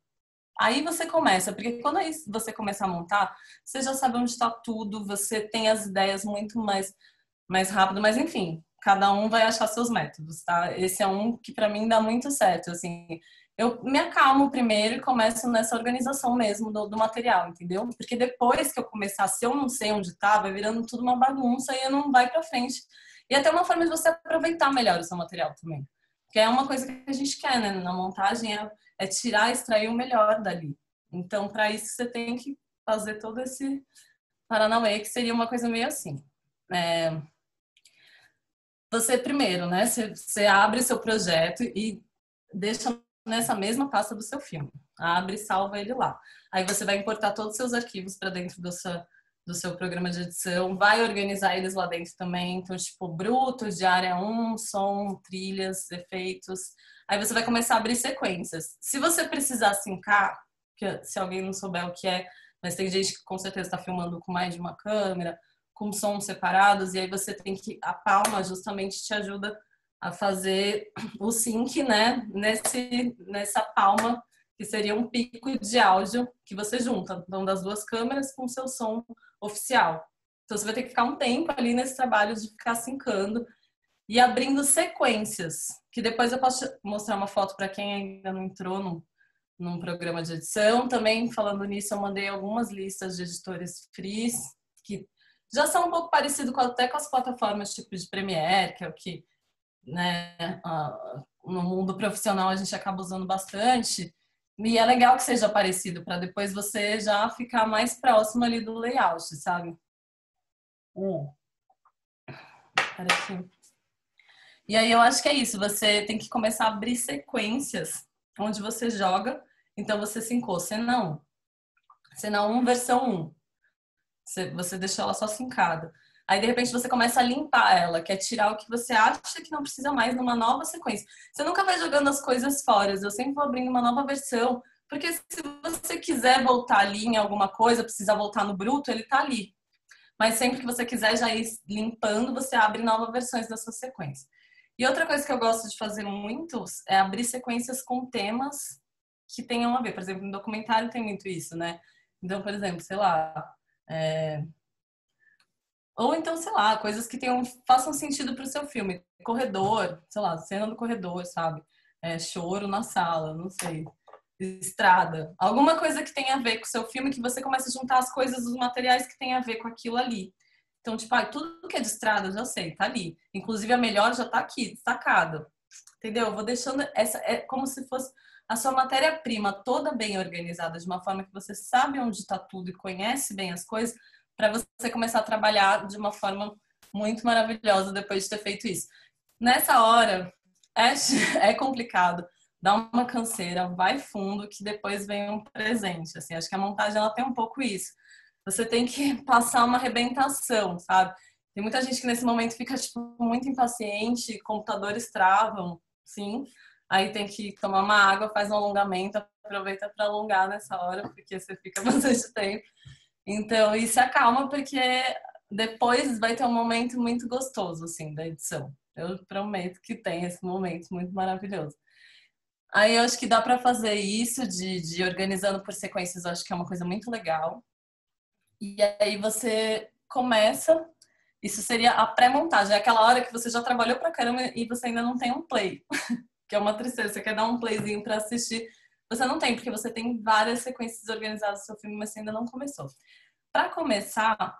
Aí você começa, porque quando você começa a montar, você já sabe onde está tudo, você tem as ideias muito mais rápido, mas enfim, cada um vai achar seus métodos, tá? Esse é um que para mim dá muito certo, assim. Eu me acalmo primeiro e começo nessa organização mesmo do material, entendeu? Porque depois que eu começar, se eu não sei onde tá, vai virando tudo uma bagunça e não vai para frente. E até uma forma de você aproveitar melhor o seu material também. Porque é uma coisa que a gente quer, né? Na montagem é tirar, extrair o melhor dali. Então, para isso, você tem que fazer todo esse paranauê, que seria uma coisa meio assim. Você primeiro, né? Você abre seu projeto e deixa nessa mesma pasta do seu filme. Abre e salva ele lá. Aí você vai importar todos os seus arquivos para dentro do seu programa de edição, vai organizar eles lá dentro também. Então, tipo, bruto, de área 1, som, trilhas, efeitos. Aí você vai começar a abrir sequências. Se você precisar sincar, que se alguém não souber o que é, mas tem gente que com certeza está filmando com mais de uma câmera, com sons separados, e aí você tem que... A palma justamente te ajuda a fazer o sync, né? Nessa palma, que seria um pico de áudio que você junta. Então, das duas câmeras com o seu som oficial. Então, você vai ter que ficar um tempo ali nesse trabalho de ficar syncando e abrindo sequências, que depois eu posso mostrar uma foto para quem ainda não entrou num programa de edição. Também, falando nisso, eu mandei algumas listas de editores frees, que já são um pouco parecidos até com as plataformas tipo de Premiere, que é o que, né, no mundo profissional a gente acaba usando bastante. E é legal que seja parecido, para depois você já ficar mais próximo ali do layout, sabe? E aí eu acho que é isso, você tem que começar a abrir sequências onde você joga, então você sincou cena 1, versão 1. Você deixou ela só sincada. Aí, de repente, você começa a limpar ela, que é tirar o que você acha que não precisa mais numa nova sequência. Você nunca vai jogando as coisas fora. Eu sempre vou abrindo uma nova versão, porque se você quiser voltar ali em alguma coisa, precisar voltar no bruto, ele tá ali. Mas sempre que você quiser já ir limpando, você abre novas versões da sua sequência. E outra coisa que eu gosto de fazer muito é abrir sequências com temas que tenham a ver. Por exemplo, no documentário tem muito isso, né? Então, por exemplo, sei lá... Ou então, sei lá, coisas que façam sentido pro seu filme. Corredor, sei lá, cena do corredor, sabe? Choro na sala, não sei. Estrada. Alguma coisa que tenha a ver com o seu filme, que você começa a juntar as coisas, os materiais que tem a ver com aquilo ali. Então, tipo, tudo que é de estrada, eu já sei, tá ali. Inclusive, a melhor já tá aqui, destacada. Entendeu? Eu vou deixando como se fosse a sua matéria-prima toda bem organizada, de uma forma que você sabe onde tá tudo e conhece bem as coisas, para você começar a trabalhar de uma forma muito maravilhosa depois de ter feito isso. Nessa hora, é complicado. Dá uma canseira, vai fundo, que depois vem um presente. Assim, acho que a montagem ela tem um pouco isso. Você tem que passar uma arrebentação, sabe? Tem muita gente que nesse momento fica tipo, muito impaciente, computadores travam, sim. Aí tem que tomar uma água, faz um alongamento, aproveita para alongar nessa hora, porque você fica bastante tempo. Então, e se acalma, porque depois vai ter um momento muito gostoso, assim, da edição. Eu prometo que tem esse momento muito maravilhoso. Aí eu acho que dá para fazer isso de organizando por sequências, eu acho que é uma coisa muito legal. E aí você começa, isso seria a pré-montagem, é aquela hora que você já trabalhou pra caramba e você ainda não tem um play, que é uma tristeza, você quer dar um playzinho para assistir, você não tem, porque você tem várias sequências organizadas do seu filme, mas você ainda não começou. Para começar,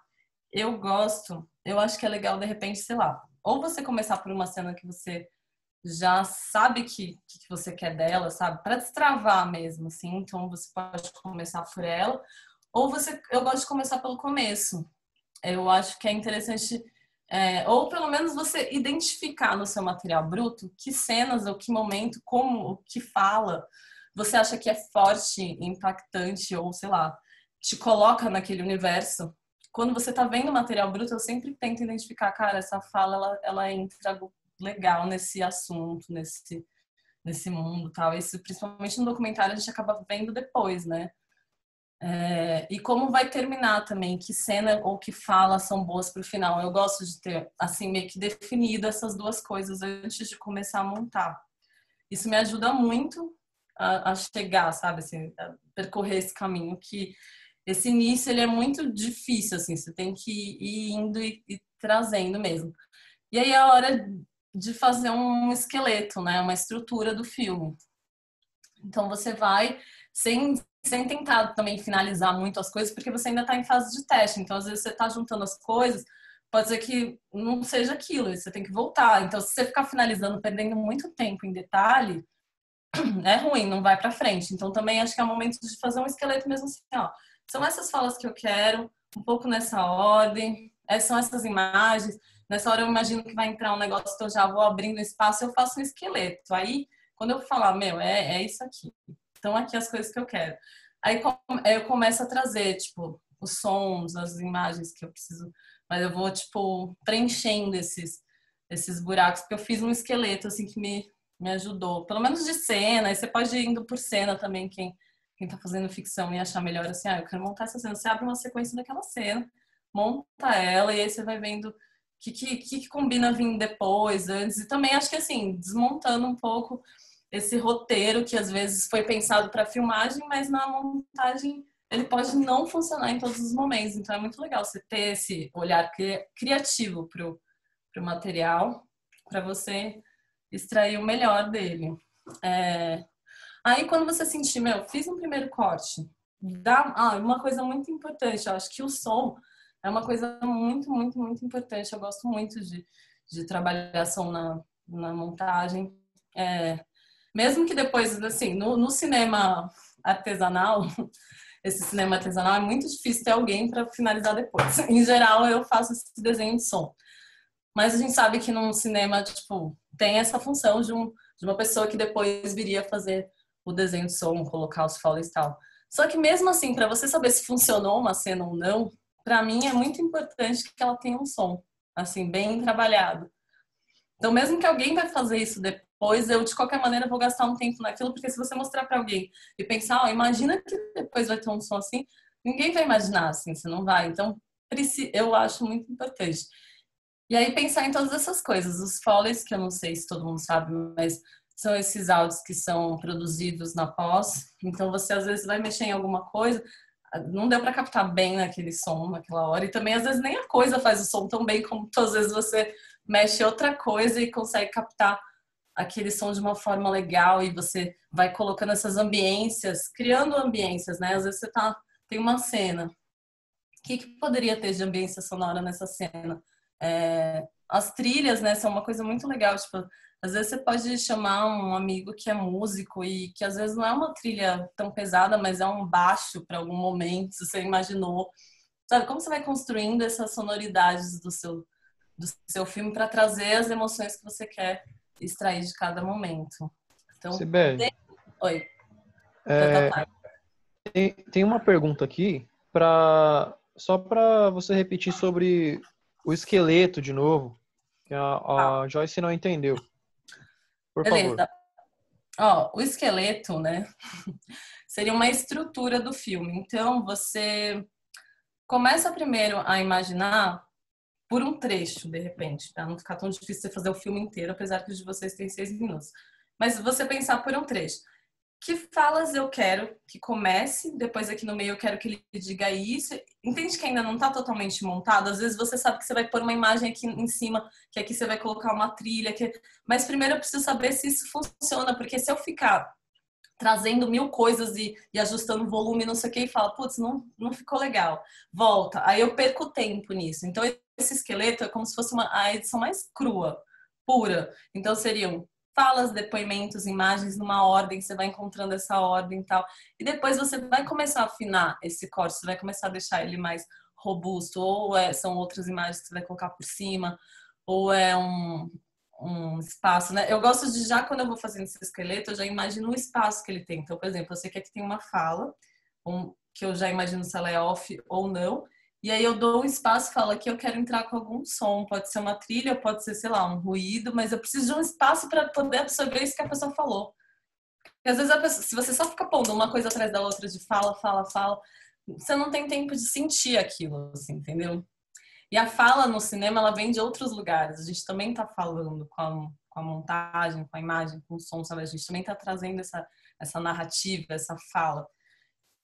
eu acho que é legal de repente, sei lá, ou você começar por uma cena que você já sabe que você quer dela, sabe? Para destravar mesmo, assim. Então você pode começar por ela, ou eu gosto de começar pelo começo. Eu acho que é interessante, ou pelo menos você identificar no seu material bruto que cenas ou que momento, como o que fala, você acha que é forte, impactante ou sei lá, te coloca naquele universo. Quando você tá vendo material bruto, eu sempre tento identificar, cara, essa fala ela entra legal nesse assunto, nesse mundo, tal. Isso, principalmente no documentário, a gente acaba vendo depois, né? E como vai terminar também, que cena ou que fala são boas para o final. Eu gosto de ter, assim, meio que definido essas duas coisas antes de começar a montar. Isso me ajuda muito a chegar, sabe, assim, a percorrer esse caminho, que esse início, ele é muito difícil, assim, você tem que ir indo e trazendo mesmo. E aí é a hora de fazer um esqueleto, né, uma estrutura do filme. Então você vai sem tentar também finalizar muito as coisas, porque você ainda está em fase de teste. Então, às vezes, você está juntando as coisas, pode ser que não seja aquilo, você tem que voltar. Então, se você ficar finalizando, perdendo muito tempo em detalhe, é ruim, não vai para frente. Então, também acho que é o momento de fazer um esqueleto mesmo assim, ó. São essas falas que eu quero, um pouco nessa ordem, são essas imagens. Nessa hora eu imagino que vai entrar um negócio que eu já vou abrindo espaço, eu faço um esqueleto. Aí, quando eu falar, meu, é isso aqui. Então, aqui as coisas que eu quero. Aí eu começo a trazer, tipo, os sons, as imagens que eu preciso. Mas eu vou, tipo, preenchendo esses buracos, porque eu fiz um esqueleto, assim, que me ajudou. Pelo menos de cena, e você pode ir indo por cena também, quem tá fazendo ficção e achar melhor, assim, eu quero montar essa cena. Você abre uma sequência daquela cena, monta ela, e aí você vai vendo o que combina vir depois, antes. E também acho que, assim, desmontando um pouco esse roteiro que às vezes foi pensado para filmagem, mas na montagem ele pode não funcionar em todos os momentos. Então é muito legal você ter esse olhar criativo pro material, para você extrair o melhor dele. Aí quando você sentir, meu, fiz um primeiro corte, uma coisa muito importante, eu acho que o som é uma coisa muito, muito, muito importante. Eu gosto muito de trabalhar som na montagem. Mesmo que depois, assim, no cinema artesanal, esse cinema artesanal é muito difícil ter alguém para finalizar depois. Em geral, eu faço esse desenho de som. Mas a gente sabe que num cinema, tipo, tem essa função de uma pessoa que depois viria fazer o desenho de som, colocar os foles e tal. Só que mesmo assim, para você saber se funcionou uma cena ou não, para mim é muito importante que ela tenha um som, assim, bem trabalhado. Então, mesmo que alguém vai fazer isso depois, eu de qualquer maneira vou gastar um tempo naquilo, porque se você mostrar para alguém e pensar, imagina que depois vai ter um som assim, ninguém vai imaginar assim, você não vai. Então, eu acho muito importante. E aí pensar em todas essas coisas, os foleys, que eu não sei se todo mundo sabe, mas são esses áudios que são produzidos na pós. Então, você às vezes vai mexer em alguma coisa, não deu para captar bem naquele som, naquela hora. E também, às vezes, nem a coisa faz o som tão bem como às vezes você mexe outra coisa e consegue captar aquele som de uma forma legal e você vai colocando essas ambiências, criando ambiências, né? Às vezes você tem uma cena. O que poderia ter de ambiência sonora nessa cena? As trilhas, né, são uma coisa muito legal. Tipo, às vezes você pode chamar um amigo que é músico e que às vezes não é uma trilha tão pesada, mas é um baixo para algum momento, se você imaginou. sabe? Como você vai construindo essas sonoridades do seu filme para trazer as emoções que você quer extrair de cada momento. Então, Sibeli, oi. tem uma pergunta aqui só para você repetir sobre o esqueleto de novo, que a Joyce não entendeu. Por favor. Beleza. Ó, o esqueleto, né, seria uma estrutura do filme. Então, você começa primeiro a imaginar por um trecho, de repente, para não ficar tão difícil você fazer o filme inteiro, apesar que o de vocês tem 6 minutos. Mas você pensar por um trecho. Que falas eu quero que comece, depois aqui no meio eu quero que ele diga isso. Entende que ainda não está totalmente montado? Às vezes você sabe que você vai pôr uma imagem aqui em cima, que aqui você vai colocar uma trilha. Mas primeiro eu preciso saber se isso funciona, porque se eu ficar trazendo 1000 coisas e ajustando o volume, não sei o que, e fala, putz, não ficou legal. Volta. Aí eu perco tempo nisso. Então esse esqueleto é como se fosse a edição mais crua, pura. Então seriam falas, depoimentos, imagens numa ordem, você vai encontrando essa ordem e tal. E depois você vai começar a afinar esse corte, você vai começar a deixar ele mais robusto, ou são outras imagens que você vai colocar por cima, ou é um espaço, né? Eu gosto de, já quando eu vou fazendo esse esqueleto, eu já imagino o espaço que ele tem. Então, por exemplo, eu sei que aqui tem uma fala, que eu já imagino se ela é off ou não, e aí eu dou um espaço e falo aqui eu quero entrar com algum som, pode ser uma trilha, pode ser, sei lá, um ruído, mas eu preciso de um espaço para poder absorver isso que a pessoa falou. Porque às vezes a pessoa, se você só fica pondo uma coisa atrás da outra de fala, você não tem tempo de sentir aquilo, assim, entendeu? E a fala no cinema, ela vem de outros lugares. A gente também está falando com a montagem, com a imagem, com o som, sabe? A gente também está trazendo essa narrativa, essa fala.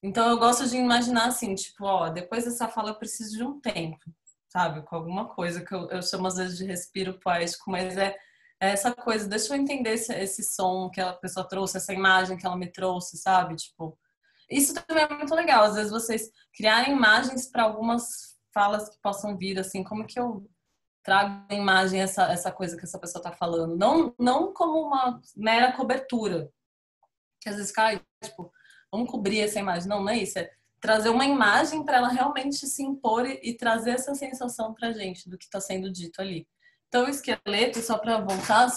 Então eu gosto de imaginar assim, tipo, ó, depois dessa fala eu preciso de um tempo, sabe? Com alguma coisa que eu chamo às vezes de respiro poético, mas é essa coisa, deixa eu entender esse som que a pessoa trouxe, essa imagem que ela me trouxe, sabe? Tipo, isso também é muito legal, às vezes vocês criarem imagens para algumas falas que possam vir, assim, como que eu trago em imagem essa coisa que essa pessoa tá falando, não como uma mera cobertura, que às vezes cai, tipo, vamos cobrir essa imagem. Não é isso. É trazer uma imagem para ela realmente se impor e trazer essa sensação pra gente do que está sendo dito ali. Então, o esqueleto, só para voltar,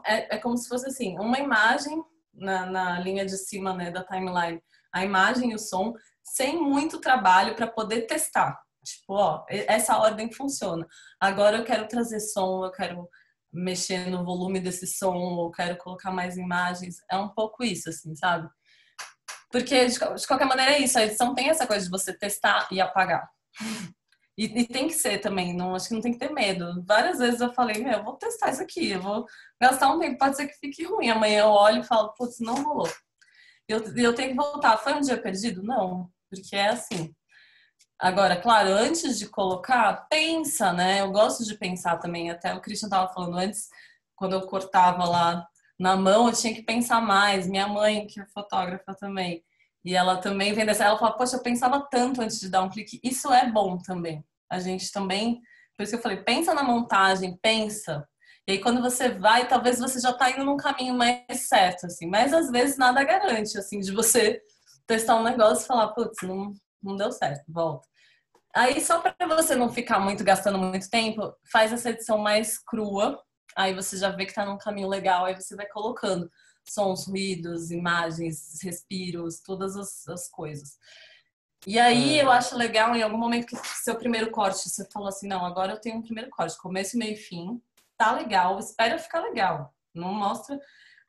é como se fosse assim, uma imagem na linha de cima, né, da timeline, a imagem e o som, sem muito trabalho para poder testar. Tipo, ó, essa ordem funciona. Agora eu quero trazer som, eu quero mexer no volume desse som, eu quero colocar mais imagens. É um pouco isso, assim, sabe? Porque, de qualquer maneira, é isso. A edição tem essa coisa de você testar e apagar. E tem que ser também. Não, acho que não tem que ter medo. Várias vezes eu falei, eu vou testar isso aqui. Eu vou gastar um tempo. Pode ser que fique ruim. Amanhã eu olho e falo, putz, não rolou. Eu tenho que voltar. Foi um dia perdido? Não. Porque é assim. Agora, claro, antes de colocar, pensa, né? Eu gosto de pensar também. Até o Christian estava falando antes, quando eu cortava lá na mão, eu tinha que pensar mais. Minha mãe, que é fotógrafa também, e ela também vem dessa, ela fala, poxa, eu pensava tanto antes de dar um clique. Isso é bom também. A gente também, por isso que eu falei, pensa na montagem, pensa. E aí quando você vai, talvez você já tá indo num caminho mais certo, assim. Mas às vezes nada garante, assim, de você testar um negócio e falar, putz, não deu certo, volta. Aí só para você não ficar gastando muito tempo, faz essa edição mais crua. Aí você já vê que tá num caminho legal, aí você vai colocando sons, ruídos, imagens, respiros, todas as coisas. E aí eu acho legal em algum momento que seu primeiro corte, você falou assim, não, agora eu tenho um primeiro corte, começo, meio e fim, tá legal, espera ficar legal, não mostra.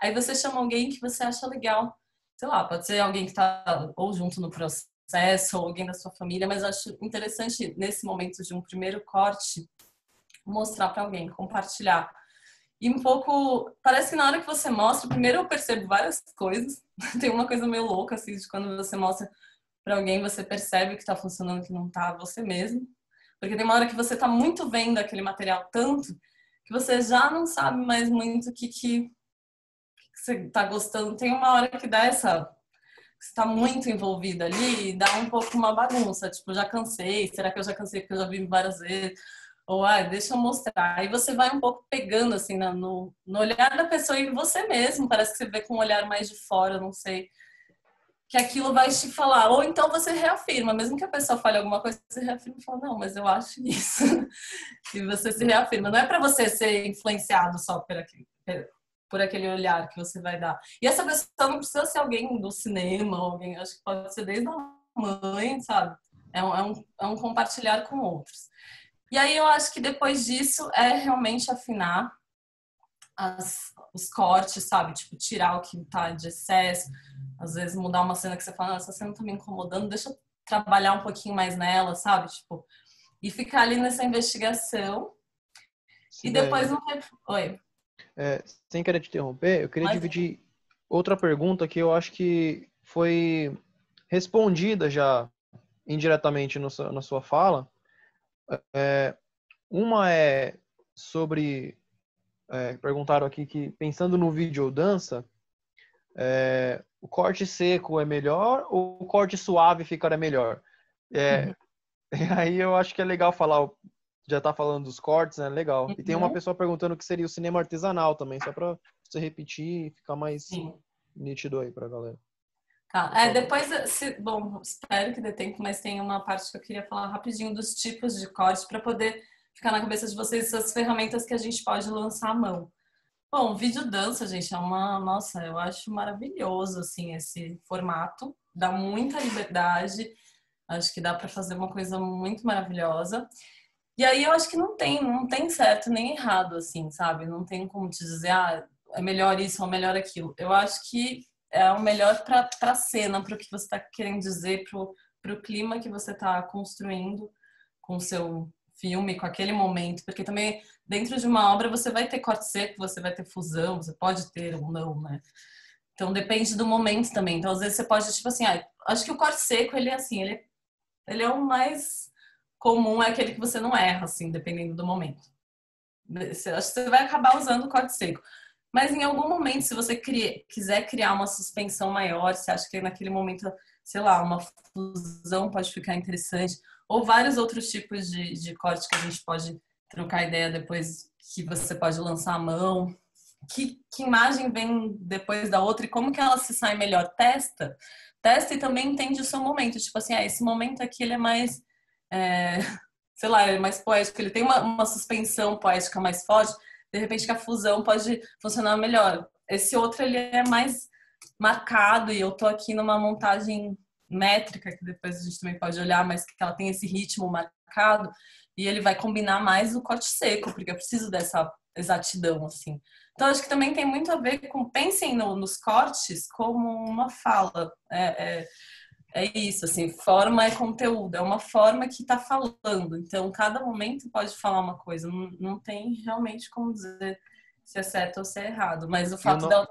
Aí você chama alguém que você acha legal, sei lá, pode ser alguém que tá ou junto no processo, ou alguém da sua família, mas eu acho interessante nesse momento de um primeiro corte, mostrar para alguém, compartilhar. E um pouco, parece que na hora que você mostra, primeiro eu percebo várias coisas. Tem uma coisa meio louca, assim, de quando você mostra para alguém, você percebe que tá funcionando, que não tá, você mesmo. Porque tem uma hora que você tá muito vendo aquele material tanto, que você já não sabe mais muito o que você tá gostando. Tem uma hora que dá você tá muito envolvida ali e dá um pouco uma bagunça. Tipo, já cansei, será que eu já cansei porque eu já vi várias vezes? Ou, deixa eu mostrar. Aí você vai um pouco pegando, assim, no olhar da pessoa e você mesmo. Parece que você vê com um olhar mais de fora, não sei. que aquilo vai te falar. Ou então você reafirma, mesmo que a pessoa fale alguma coisa, você reafirma e fala, não, mas eu acho isso. E você se reafirma. Não é para você ser influenciado só por aquele olhar que você vai dar. E essa pessoa não precisa ser alguém do cinema, alguém, acho que pode ser desde a mãe, sabe? É um compartilhar com outros. E aí eu acho que depois disso é realmente afinar os cortes, sabe? Tipo, tirar o que tá de excesso. Às vezes mudar uma cena que você fala, essa cena tá me incomodando, deixa eu trabalhar um pouquinho mais nela, sabe? Tipo, e ficar ali nessa investigação. E depois não tem... Oi. Sem querer te interromper, eu queria dividir outra pergunta que eu acho que foi respondida já indiretamente na sua fala. Uma é sobre... perguntaram aqui que, pensando no vídeo ou dança, o corte seco é melhor ou o corte suave ficaria melhor? Aí eu acho que é legal falar, já tá falando dos cortes, né? Legal. E tem uma pessoa perguntando o que seria o cinema artesanal também, só para você repetir e ficar mais nítido aí pra galera. Tá. Depois, bom, espero que dê tempo, mas tem uma parte que eu queria falar rapidinho dos tipos de corte para poder ficar na cabeça de vocês as ferramentas que a gente pode lançar à mão. Bom, vídeo dança, gente, nossa, eu acho maravilhoso, assim, esse formato. Dá muita liberdade, acho que dá para fazer uma coisa muito maravilhosa. E aí eu acho que não tem certo nem errado, assim, sabe? Não tem como te dizer, é melhor isso ou melhor aquilo. Eu acho que é o melhor para a cena, para o que você está querendo dizer, para o clima que você está construindo com o seu filme, com aquele momento. Porque também, dentro de uma obra, você vai ter corte seco, você vai ter fusão, você pode ter ou não, né? Então, depende do momento também. Então, às vezes, você pode, tipo assim, acho que o corte seco, ele é assim, ele é o mais comum, é aquele que você não erra, assim, dependendo do momento. Acho que você vai acabar usando o corte seco. Mas em algum momento, se você quiser criar uma suspensão maior, você acha que naquele momento, sei lá, uma fusão pode ficar interessante, ou vários outros tipos de corte que a gente pode trocar ideia depois, que você pode lançar a mão. Que imagem vem depois da outra e como que ela se sai melhor? Testa e também entende o seu momento. Tipo assim, esse momento aqui ele é mais, sei lá, ele é mais poético, ele tem uma suspensão poética mais forte, de repente que a fusão pode funcionar melhor. Esse outro ele é mais marcado e eu tô aqui numa montagem métrica, que depois a gente também pode olhar, mas que ela tem esse ritmo marcado e ele vai combinar mais o corte seco, porque eu preciso dessa exatidão, assim. Então, acho que também tem muito a ver com, pensem nos cortes como uma fala. É isso, assim, forma é conteúdo, é uma forma que está falando. Então, cada momento pode falar uma coisa. Não tem realmente como dizer se é certo ou se é errado. Mas o fato dela...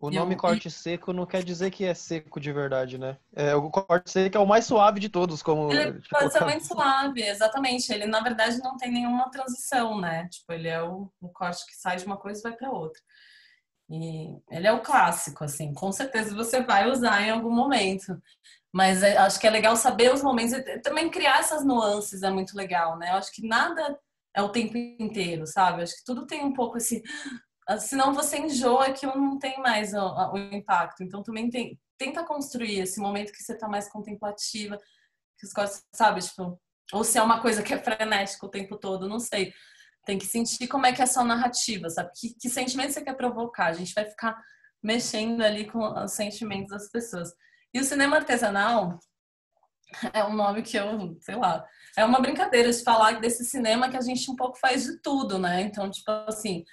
O nome corte seco não quer dizer que é seco de verdade, né? O corte seco é o mais suave de todos, como... Ele pode ser muito suave, exatamente. Ele, na verdade, não tem nenhuma transição, né? Tipo, ele é o corte que sai de uma coisa e vai para outra. E ele é o clássico, assim. Com certeza você vai usar em algum momento. Mas acho que é legal saber os momentos e também criar essas nuances é muito legal, né? Eu acho que nada é o tempo inteiro, sabe? Eu acho que tudo tem um pouco esse... Senão você enjoa que não tem mais o impacto. Então também tenta construir esse momento que você está mais contemplativa, que os cortes, sabe, tipo, ou se é uma coisa que é frenética o tempo todo, não sei. Tem que sentir como é que é a sua narrativa, sabe? Que sentimento você quer provocar? A gente vai ficar mexendo ali com os sentimentos das pessoas. E o cinema artesanal é um nome que eu, sei lá, é uma brincadeira de falar desse cinema que a gente um pouco faz de tudo, né? Então, tipo assim,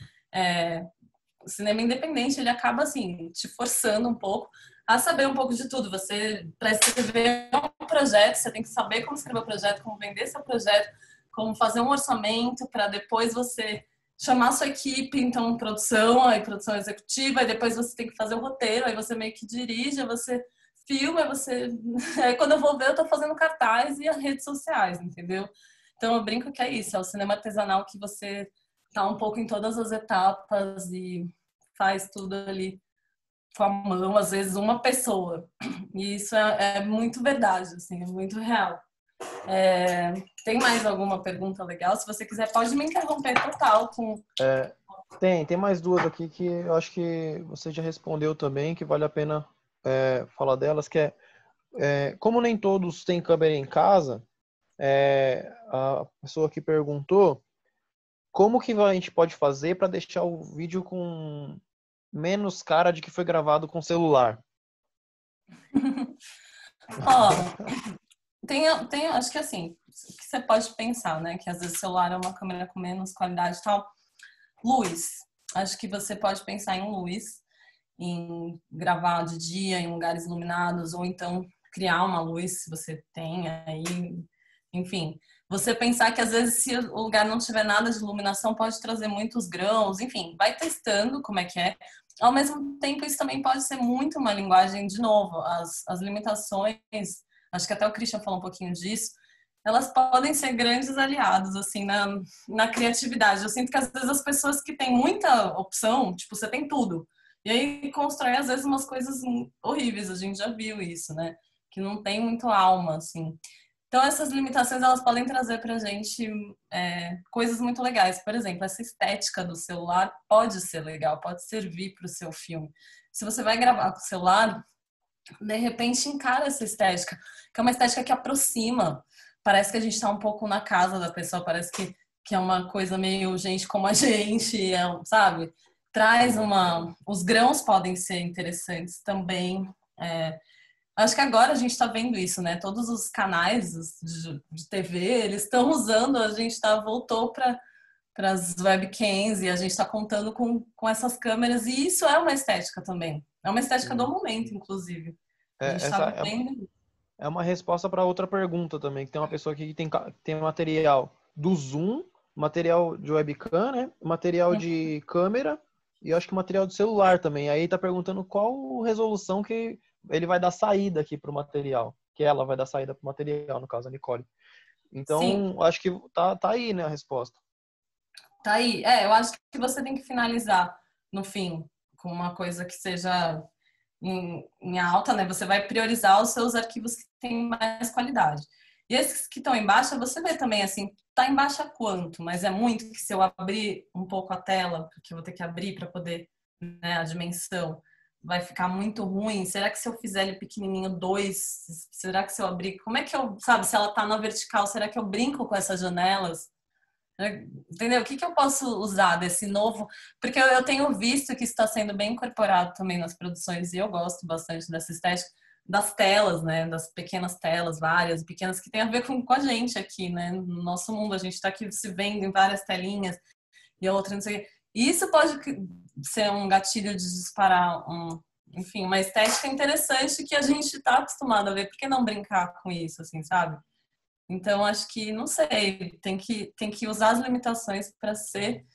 o cinema independente, ele acaba assim, te forçando um pouco a saber um pouco de tudo. Você, para escrever um projeto, você tem que saber como escrever o projeto, como vender seu projeto, como fazer um orçamento para depois você chamar sua equipe, então produção, aí produção executiva, aí depois você tem que fazer o roteiro, aí você meio que dirige, aí você filma, aí você... Aí quando eu vou ver, eu tô fazendo cartaz e as redes sociais, entendeu? Então eu brinco que é isso, é o cinema artesanal que você tá um pouco em todas as etapas e faz tudo ali com a mão, às vezes uma pessoa. E isso é muito verdade, assim, é muito real. Tem mais alguma pergunta legal? Se você quiser, pode me interromper total com... Tem mais duas aqui que eu acho que você já respondeu também, que vale a pena falar delas, que como nem todos têm câmera em casa, a pessoa que perguntou como que a gente pode fazer para deixar o vídeo com menos cara de que foi gravado com celular. Ó, acho que assim, que você pode pensar, né? Que às vezes o celular é uma câmera com menos qualidade e tal. Luz. Acho que você pode pensar em luz, em gravar de dia em lugares iluminados, ou então criar uma luz se você tem aí. Enfim, você pensar que às vezes se o lugar não tiver nada de iluminação, pode trazer muitos grãos. Enfim, vai testando como é que é. Ao mesmo tempo, isso também pode ser muito uma linguagem, de novo, as limitações, acho que até o Christian falou um pouquinho disso, elas podem ser grandes aliados, assim, na criatividade. Eu sinto que às vezes as pessoas que têm muita opção, tipo, você tem tudo, e aí constrói às vezes umas coisas horríveis, a gente já viu isso, né? Que não tem muito alma, assim. Então, essas limitações, elas podem trazer pra gente coisas muito legais. Por exemplo, essa estética do celular pode ser legal, pode servir para o seu filme. Se você vai gravar com o celular, de repente encara essa estética, que é uma estética que aproxima. Parece que a gente está um pouco na casa da pessoa, parece que é uma coisa meio gente como a gente, sabe? Traz Os grãos podem ser interessantes também. Acho que agora a gente está vendo isso, né? Todos os canais de TV, eles estão usando, a gente voltou para as webcams e a gente está contando com essas câmeras, e isso é uma estética também. É uma estética do momento, inclusive. A gente está Essa vendo. é uma resposta para outra pergunta também, que tem uma pessoa aqui que tem material do Zoom, material de webcam, né? Material de câmera e acho que material de celular também. Aí tá perguntando qual resolução que ele vai dar saída aqui pro material, que ela vai dar saída pro material, no caso, a Nicole. Sim, Então, acho que tá aí, né, a resposta. tá aí. Eu acho que você tem que finalizar no fim com uma coisa que seja em alta, né? Você vai priorizar os seus arquivos que têm mais qualidade. E esses que estão em baixa, você vê também, assim, tá em baixa quanto, mas é muito que se eu abrir um pouco a tela, porque eu vou ter que abrir para poder, né, a dimensão, vai ficar muito ruim. Será que se eu fizer ele pequenininho 2, será que se eu abrir, como é que eu, sabe, se ela tá na vertical, será que eu brinco com essas janelas? Entendeu? O que eu posso usar desse novo? Porque eu tenho visto que está sendo bem incorporado também nas produções e eu gosto bastante dessa estética das telas, né? Das pequenas telas, várias, pequenas, que tem a ver com a gente aqui, né? No nosso mundo, a gente está aqui se vendo em várias telinhas e outra, não sei o quê. E isso pode ser um gatilho de disparar enfim, uma estética interessante que a gente está acostumado a ver. Por que não brincar com isso, assim, sabe? Então, acho que, não sei, tem que usar as limitações para ser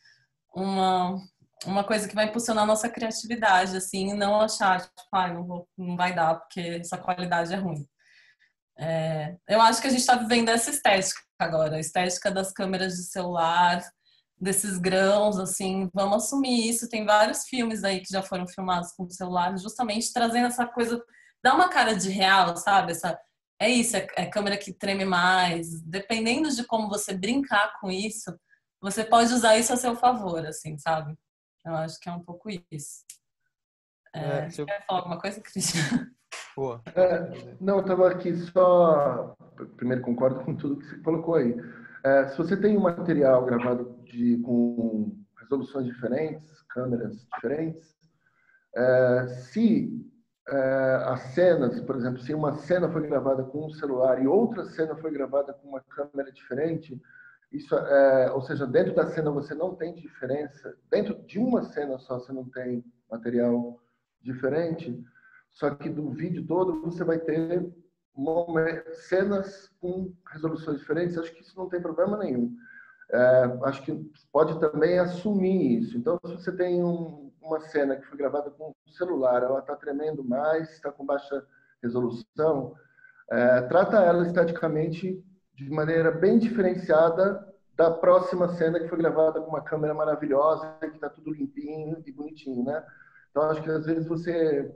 uma coisa que vai impulsionar a nossa criatividade, assim, e não achar, tipo, não vai dar porque essa qualidade é ruim. Eu acho que a gente está vivendo essa estética agora, a estética das câmeras de celular, desses grãos, assim, vamos assumir isso. Tem vários filmes aí que já foram filmados com celular, justamente trazendo essa coisa, dá uma cara de real, sabe? É isso, é câmera que treme mais. Dependendo de como você brincar com isso, você pode usar isso a seu favor, assim, sabe? Eu acho que é um pouco isso. Você quer falar alguma coisa, Cristian? Boa. Não, eu estava aqui só. Primeiro, concordo com tudo que você colocou aí. Se você tem um material gravado com resoluções diferentes, câmeras diferentes, se as cenas, por exemplo, se uma cena foi gravada com um celular e outra cena foi gravada com uma câmera diferente, isso, ou seja, dentro da cena você não tem diferença, dentro de uma cena só você não tem material diferente, só que do vídeo todo você vai ter cenas com resoluções diferentes. Acho que isso não tem problema nenhum. Acho que pode também assumir isso. Então, se você tem uma cena que foi gravada com um celular, ela está tremendo mais, está com baixa resolução, trata ela esteticamente de maneira bem diferenciada da próxima cena que foi gravada com uma câmera maravilhosa, que está tudo limpinho e bonitinho, né? Então, acho que às vezes você,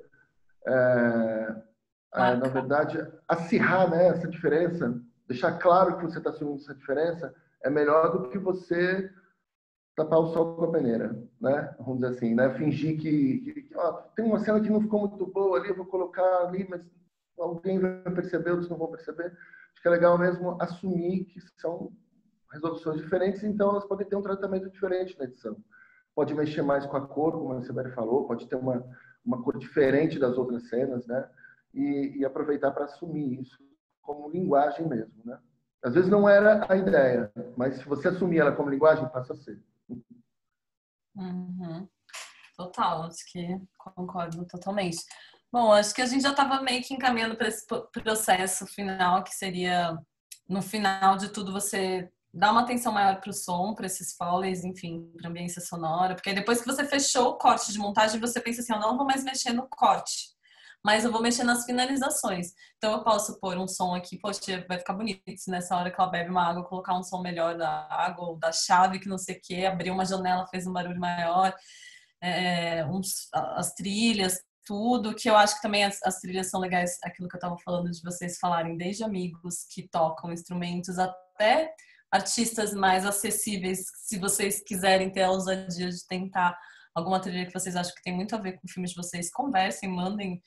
na verdade, acirrar, né, essa diferença, deixar claro que você está assumindo essa diferença, é melhor do que você tapar o sol com a peneira, né? Vamos dizer assim, né? Fingir que ó, tem uma cena que não ficou muito boa ali, eu vou colocar ali, mas alguém vai perceber, outros não vão perceber. Acho que é legal mesmo assumir que são resoluções diferentes, então elas podem ter um tratamento diferente na edição. Pode mexer mais com a cor, como a Sibeli falou, pode ter uma cor diferente das outras cenas, né? E aproveitar para assumir isso como linguagem mesmo, né? Às vezes não era a ideia, mas se você assumir ela como linguagem, passa a ser. Uhum. Total, acho que concordo totalmente. Bom, acho que a gente já estava meio que encaminhando para esse processo final, que seria, no final de tudo, você dar uma atenção maior para o som, para esses foleys, enfim, para a ambiência sonora, porque aí depois que você fechou o corte de montagem, você pensa assim, eu não vou mais mexer no corte, mas eu vou mexer nas finalizações. Então eu posso pôr um som aqui, poxa, vai ficar bonito se nessa hora que ela bebe uma água, colocar um som melhor da água ou da chave, que não sei o quê, abrir uma janela, fez um barulho maior, as trilhas, tudo, que eu acho que também as trilhas são legais, aquilo que eu estava falando de vocês falarem, desde amigos que tocam instrumentos até artistas mais acessíveis, se vocês quiserem ter a ousadia de tentar alguma trilha que vocês acham que tem muito a ver com o filme de vocês, conversem, mandem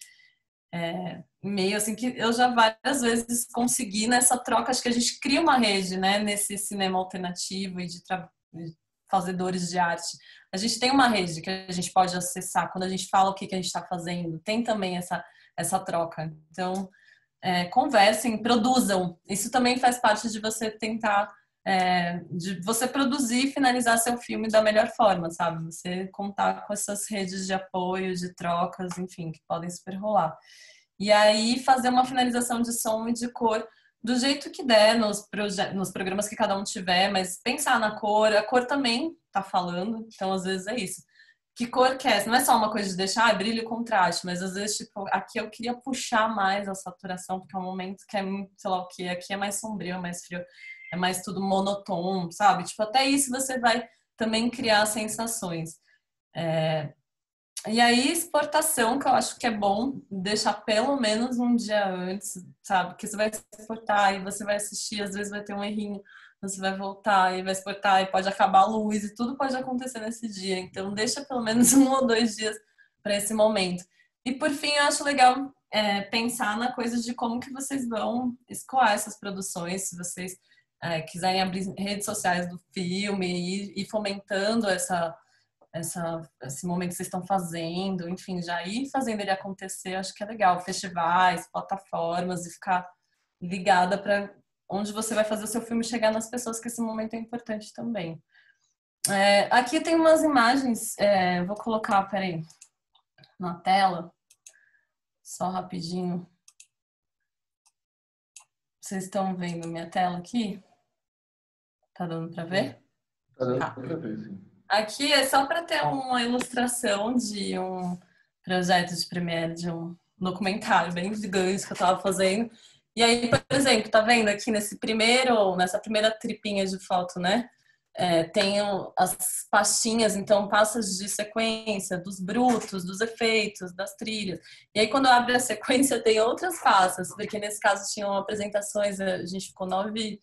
e-mail, assim, que eu já várias vezes consegui nessa troca, acho que a gente cria uma rede, né, nesse cinema alternativo e de fazedores de arte. A gente tem uma rede que a gente pode acessar quando a gente fala o que a gente está fazendo, tem também essa troca. Então, conversem, produzam. Isso também faz parte de você tentar de você produzir e finalizar seu filme da melhor forma, sabe? Você contar com essas redes de apoio, de trocas, enfim, que podem super rolar. E aí fazer uma finalização de som e de cor do jeito que der nos programas que cada um tiver, mas pensar na cor, a cor também tá falando, então às vezes é isso. Que cor que é? Não é só uma coisa de deixar brilho e contraste, mas às vezes, tipo, aqui eu queria puxar mais a saturação, porque é um momento que é, sei lá o que, aqui é mais sombrio, é mais frio, é mais tudo monotônico, sabe? Tipo, até isso você vai também criar sensações. E aí, exportação, que eu acho que é bom deixar pelo menos um dia antes, sabe? Que você vai exportar e você vai assistir, às vezes vai ter um errinho, você vai voltar e vai exportar e pode acabar a luz e tudo pode acontecer nesse dia. Então, deixa pelo menos 1 ou 2 dias para esse momento. E por fim, eu acho legal pensar na coisa de como que vocês vão escoar essas produções, se vocês quiserem abrir redes sociais do filme e ir fomentando esse momento que vocês estão fazendo, enfim, já ir fazendo ele acontecer, acho que é legal. Festivais, plataformas e ficar ligada para onde você vai fazer o seu filme chegar nas pessoas, que esse momento é importante também. Aqui tem umas imagens, vou colocar, peraí, na tela, só rapidinho. Vocês estão vendo minha tela aqui? Tá dando para ver? Tá dando para ver, sim. Aqui é só para ter uma ilustração de um projeto de premiere de um documentário bem gigante que eu estava fazendo. E aí, por exemplo, tá vendo aqui nessa primeira tripinha de foto, né? Tem as pastinhas, então pastas de sequência, dos brutos, dos efeitos, das trilhas. E aí, quando abre a sequência, tem outras pastas, porque nesse caso tinham apresentações, a gente ficou 9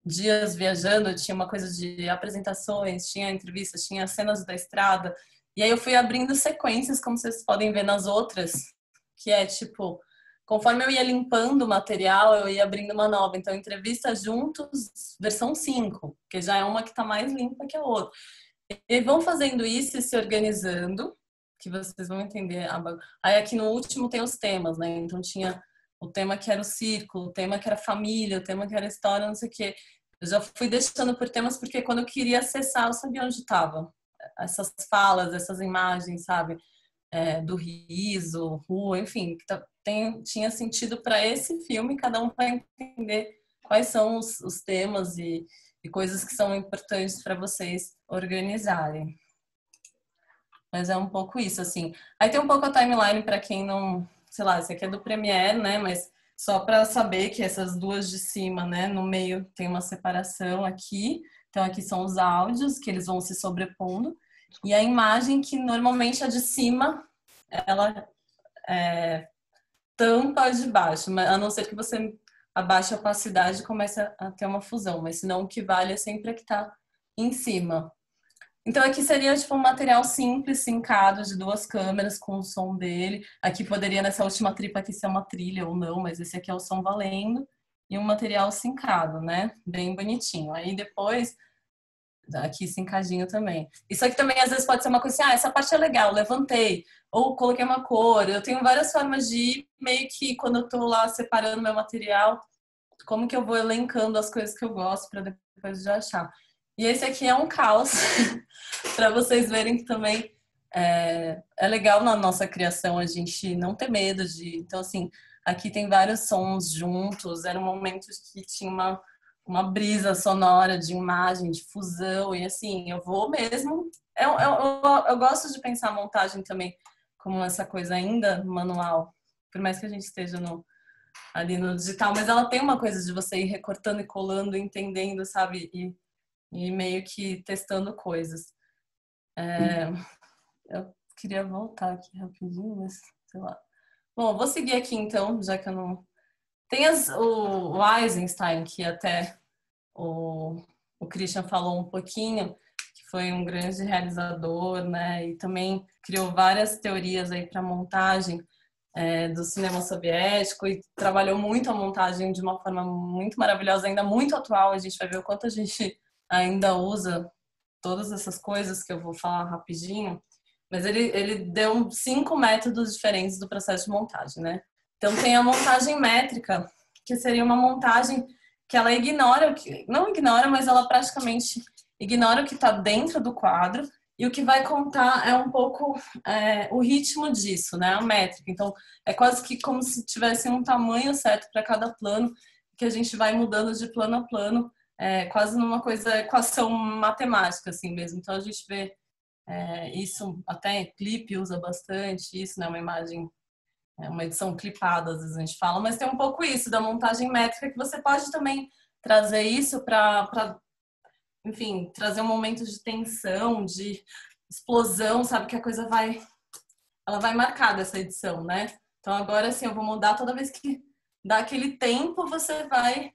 dias viajando, tinha uma coisa de apresentações, tinha entrevistas, tinha cenas da estrada, e aí eu fui abrindo sequências, como vocês podem ver nas outras, que é tipo, conforme eu ia limpando o material, eu ia abrindo uma nova, então entrevista juntos, versão 5, que já é uma que tá mais limpa que a outra. E vão fazendo isso e se organizando, que vocês vão entender. Aí aqui no último tem os temas, né, então tinha o tema que era o círculo, o tema que era família, o tema que era história, não sei o quê. Eu já fui deixando por temas porque quando eu queria acessar, eu sabia onde estava. Essas falas, essas imagens, sabe? Do riso, rua, enfim, tinha sentido para esse filme, cada um vai entender quais são os temas e coisas que são importantes para vocês organizarem. Mas é um pouco isso, assim. Aí tem um pouco a timeline para quem não, sei lá, esse aqui é do Premiere, né? Mas só para saber que essas duas de cima, né, no meio tem uma separação aqui. Então aqui são os áudios que eles vão se sobrepondo e a imagem que normalmente a de cima ela tampa a de baixo, a não ser que você abaixe a opacidade e comece a ter uma fusão, mas senão o que vale é sempre a que está em cima. Então aqui seria tipo um material simples, sincado, de 2 câmeras com o som dele. Aqui poderia nessa última tripa aqui ser uma trilha ou não, mas esse aqui é o som valendo. E um material sincado, né? Bem bonitinho. Aí depois, aqui sincadinho também. Isso aqui também às vezes pode ser uma coisa assim, essa parte é legal, levantei. Ou coloquei uma cor. Eu tenho várias formas de ir, meio que quando eu tô lá separando meu material, como que eu vou elencando as coisas que eu gosto para depois de achar. E esse aqui é um caos, para vocês verem que também é legal na nossa criação a gente não ter medo de... Então, assim, aqui tem vários sons juntos, eram momentos que tinha uma brisa sonora de imagem, de fusão, e assim, eu vou mesmo... Eu gosto de pensar a montagem também como essa coisa ainda manual, por mais que a gente esteja ali no digital, mas ela tem uma coisa de você ir recortando e colando, entendendo, sabe? E meio que testando coisas. Eu queria voltar aqui rapidinho, mas sei lá. Bom, eu vou seguir aqui então, já que eu não... Tem o Eisenstein, que até o Christian falou um pouquinho, que foi um grande realizador, né? E também criou várias teorias aí para montagem do cinema soviético e trabalhou muito a montagem de uma forma muito maravilhosa, ainda muito atual. A gente vai ver o quanto a gente ainda usa todas essas coisas que eu vou falar rapidinho. Mas ele deu 5 métodos diferentes do processo de montagem, né? Então tem a montagem métrica, que seria uma montagem que ela ignora, não ignora, mas ela praticamente ignora o que está dentro do quadro, e o que vai contar é um pouco o ritmo disso, né? A métrica. Então, é quase que como se tivesse um tamanho certo para cada plano, que a gente vai mudando de plano a plano, quase numa coisa, equação matemática, assim mesmo. Então, a gente vê isso, até clipe usa bastante isso, né? Uma imagem, uma edição clipada, às vezes a gente fala, mas tem um pouco isso da montagem métrica, que você pode também trazer isso para enfim, trazer um momento de tensão, de explosão, sabe? Que a coisa ela vai marcar dessa edição, né? Então agora, assim, eu vou mudar toda vez que dá aquele tempo, você vai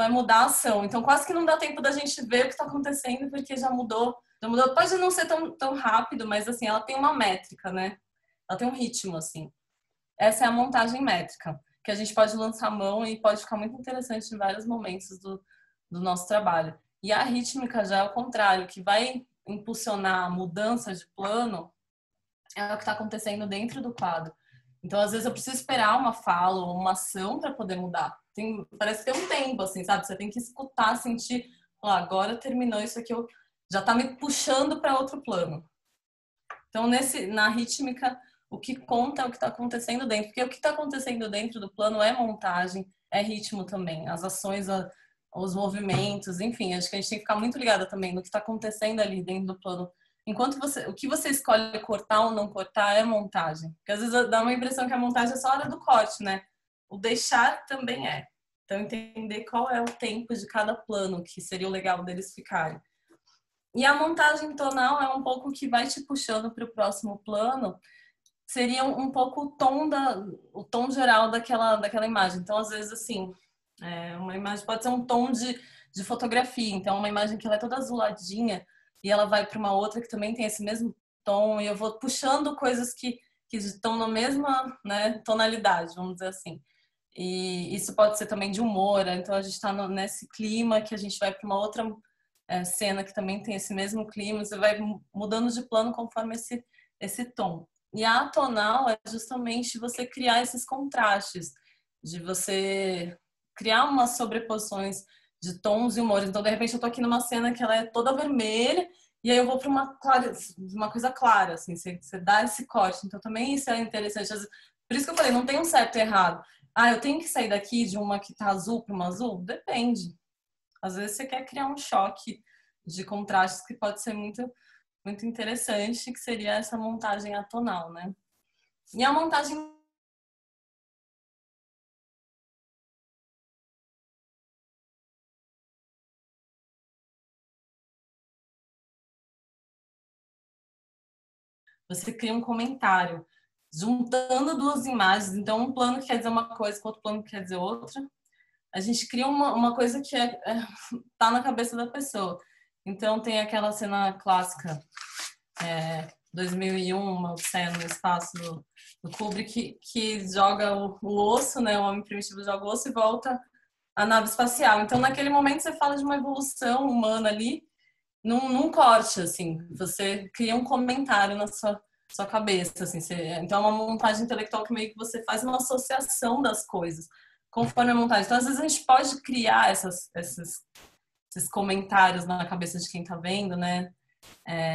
mudar a ação. Então quase que não dá tempo da gente ver o que está acontecendo, porque já mudou. Já mudou. Pode não ser tão rápido, mas assim, ela tem uma métrica, né? Ela tem um ritmo, assim. Essa é a montagem métrica, que a gente pode lançar a mão e pode ficar muito interessante em vários momentos do nosso trabalho. E a rítmica já é o contrário, que vai impulsionar a mudança de plano, é o que está acontecendo dentro do quadro. Então, às vezes, eu preciso esperar uma fala ou uma ação para poder mudar. Parece ter um tempo, assim, sabe? Você tem que escutar, sentir, agora terminou isso aqui, já está me puxando para outro plano. Então, na rítmica, o que conta é o que está acontecendo dentro. Porque o que está acontecendo dentro do plano é montagem, é ritmo também. As ações, os movimentos, enfim. Acho que a gente tem que ficar muito ligada também no que está acontecendo ali dentro do plano. Enquanto o que você escolhe cortar ou não cortar é montagem. Porque às vezes dá uma impressão que a montagem é só a hora do corte, né? O deixar também é. Então, entender qual é o tempo de cada plano, que seria o legal deles ficarem. E a montagem tonal é um pouco que vai te puxando para o próximo plano, seria um pouco o tom geral daquela imagem. Então, às vezes, assim, uma imagem pode ser um tom de fotografia. Então, uma imagem que ela é toda azuladinha e ela vai para uma outra que também tem esse mesmo tom, e eu vou puxando coisas que estão na mesma, né, tonalidade, vamos dizer assim. E isso pode ser também de humor. Então, a gente está nesse clima que a gente vai para uma outra cena que também tem esse mesmo clima, você vai mudando de plano conforme esse tom. E a atonal é justamente você criar esses contrastes, de você criar umas sobreposições de tons e humores. Então, de repente, eu tô aqui numa cena que ela é toda vermelha, e aí eu vou para uma coisa clara, assim, você dá esse corte. Então, também isso é interessante. Por isso que eu falei, não tem um certo e errado. Eu tenho que sair daqui de uma que tá azul para uma azul? Depende. Às vezes você quer criar um choque de contrastes que pode ser muito, muito interessante, que seria essa montagem atonal, né? E a montagem você cria um comentário juntando 2 imagens. Então, um plano quer dizer uma coisa, outro plano quer dizer outra. A gente cria uma coisa que tá na cabeça da pessoa. Então tem aquela cena clássica, 2001, uma Odisseia no Espaço do Kubrick, que joga o osso, né? O homem primitivo joga o osso e volta à nave espacial. Então naquele momento você fala de uma evolução humana ali, num corte, assim. Você cria um comentário na sua cabeça, assim. Então é uma montagem intelectual que meio que você faz uma associação das coisas conforme a montagem. Então às vezes a gente pode criar esses comentários na cabeça de quem está vendo, né?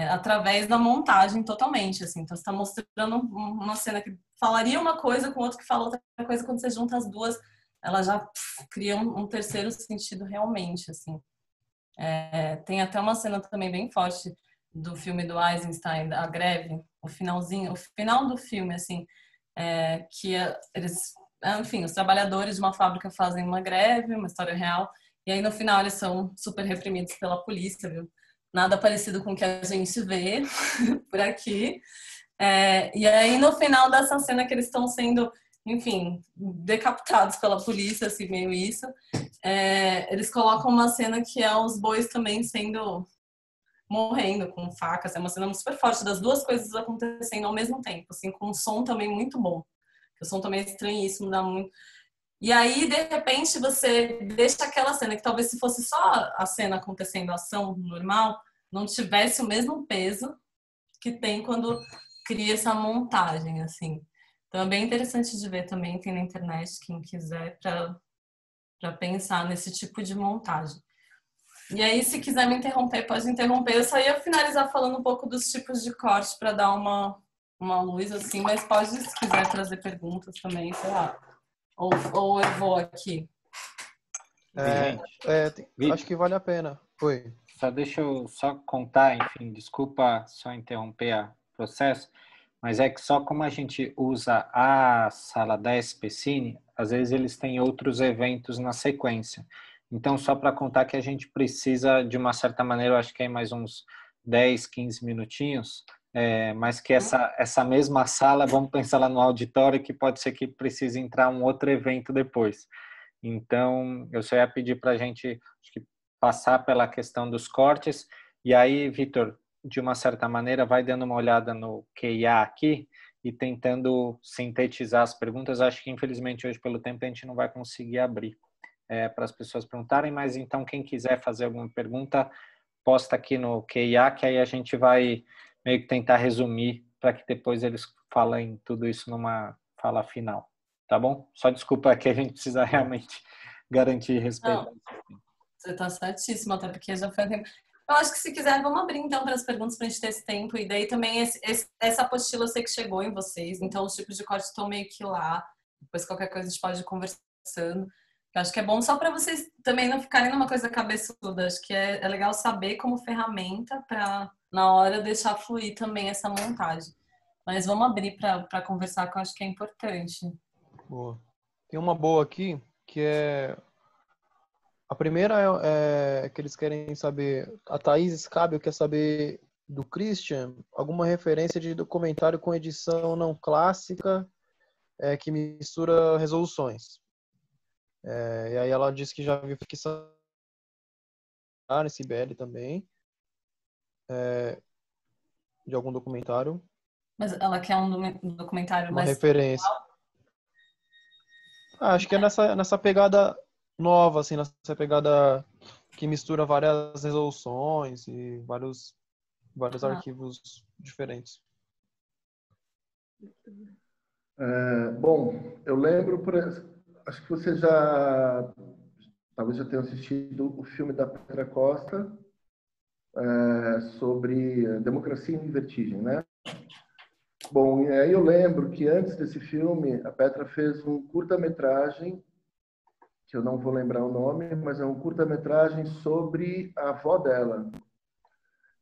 Através da montagem totalmente, assim. Então você está mostrando uma cena que falaria uma coisa com outro que fala outra coisa, quando você junta as duas, ela já cria um terceiro sentido realmente, assim. Tem até uma cena também bem forte do filme do Eisenstein, A Greve, o final do filme, assim, eles, enfim, os trabalhadores de uma fábrica fazem uma greve, uma história real, e aí no final eles são super reprimidos pela polícia, viu? Nada parecido com o que a gente vê por aqui. E aí no final dessa cena que eles estão sendo, enfim, decapitados pela polícia, assim, meio isso, eles colocam uma cena que é os bois também morrendo com facas. É uma cena super forte das duas coisas acontecendo ao mesmo tempo, assim, com um som também muito bom. O som também é estranhíssimo, dá muito. E aí, de repente, você deixa aquela cena que talvez se fosse só a cena acontecendo, a ação normal, não tivesse o mesmo peso que tem quando cria essa montagem, assim. Então é bem interessante de ver também, tem na internet, quem quiser, para pensar nesse tipo de montagem. E aí, se quiser me interromper, pode interromper. Eu só ia finalizar falando um pouco dos tipos de corte para dar uma luz, assim, mas pode, se quiser trazer perguntas também, sei lá. Ou eu vou aqui. Acho que vale a pena. Oi. Só deixa eu só contar, enfim, desculpa só interromper o processo, mas é que só como a gente usa a sala da SPCine, às vezes eles têm outros eventos na sequência. Então, só para contar que a gente precisa, de uma certa maneira, eu acho que é mais uns 10, 15 minutinhos, mas que essa mesma sala, vamos pensar lá no auditório, que pode ser que precise entrar um outro evento depois. Então, eu só ia pedir para a gente, acho que, passar pela questão dos cortes. E aí, Vitor, de uma certa maneira, vai dando uma olhada no QIA aqui e tentando sintetizar as perguntas. Acho que, infelizmente, hoje, pelo tempo, a gente não vai conseguir abrir para as pessoas perguntarem, mas então, quem quiser fazer alguma pergunta, posta aqui no QIA, que aí a gente vai meio que tentar resumir para que depois eles falem tudo isso numa fala final. Tá bom? Só desculpa que a gente precisa realmente garantir respeito. Não, você está certíssimo, até porque já foi tempo. Eu acho que se quiser, vamos abrir então para as perguntas para a gente ter esse tempo. E daí também essa apostila eu sei que chegou em vocês, então os tipos de corte estão meio que lá. Depois qualquer coisa a gente pode ir conversando. Eu acho que é bom só para vocês também não ficarem numa coisa cabeçuda. Acho que é legal saber como ferramenta para, na hora, deixar fluir também essa montagem. Mas vamos abrir para conversar, que eu acho que é importante. Boa. Tem uma boa aqui, que é... A primeira é que eles querem saber... A Thaís Scábio quer saber do Christian alguma referência de documentário com edição não clássica que mistura resoluções. E aí ela disse que já viu ficção nesse CBL também, de algum documentário. Mas ela quer um documentário Uma mais... referência. Acho que é nessa pegada nova, assim, nessa pegada que mistura várias resoluções e vários arquivos diferentes. Bom, eu lembro, acho que você talvez já tenha assistido o filme da Petra Costa sobre democracia em vertigem, né? Bom, e aí eu lembro que antes desse filme, a Petra fez um curta-metragem, que eu não vou lembrar o nome, mas é um curta-metragem sobre a avó dela.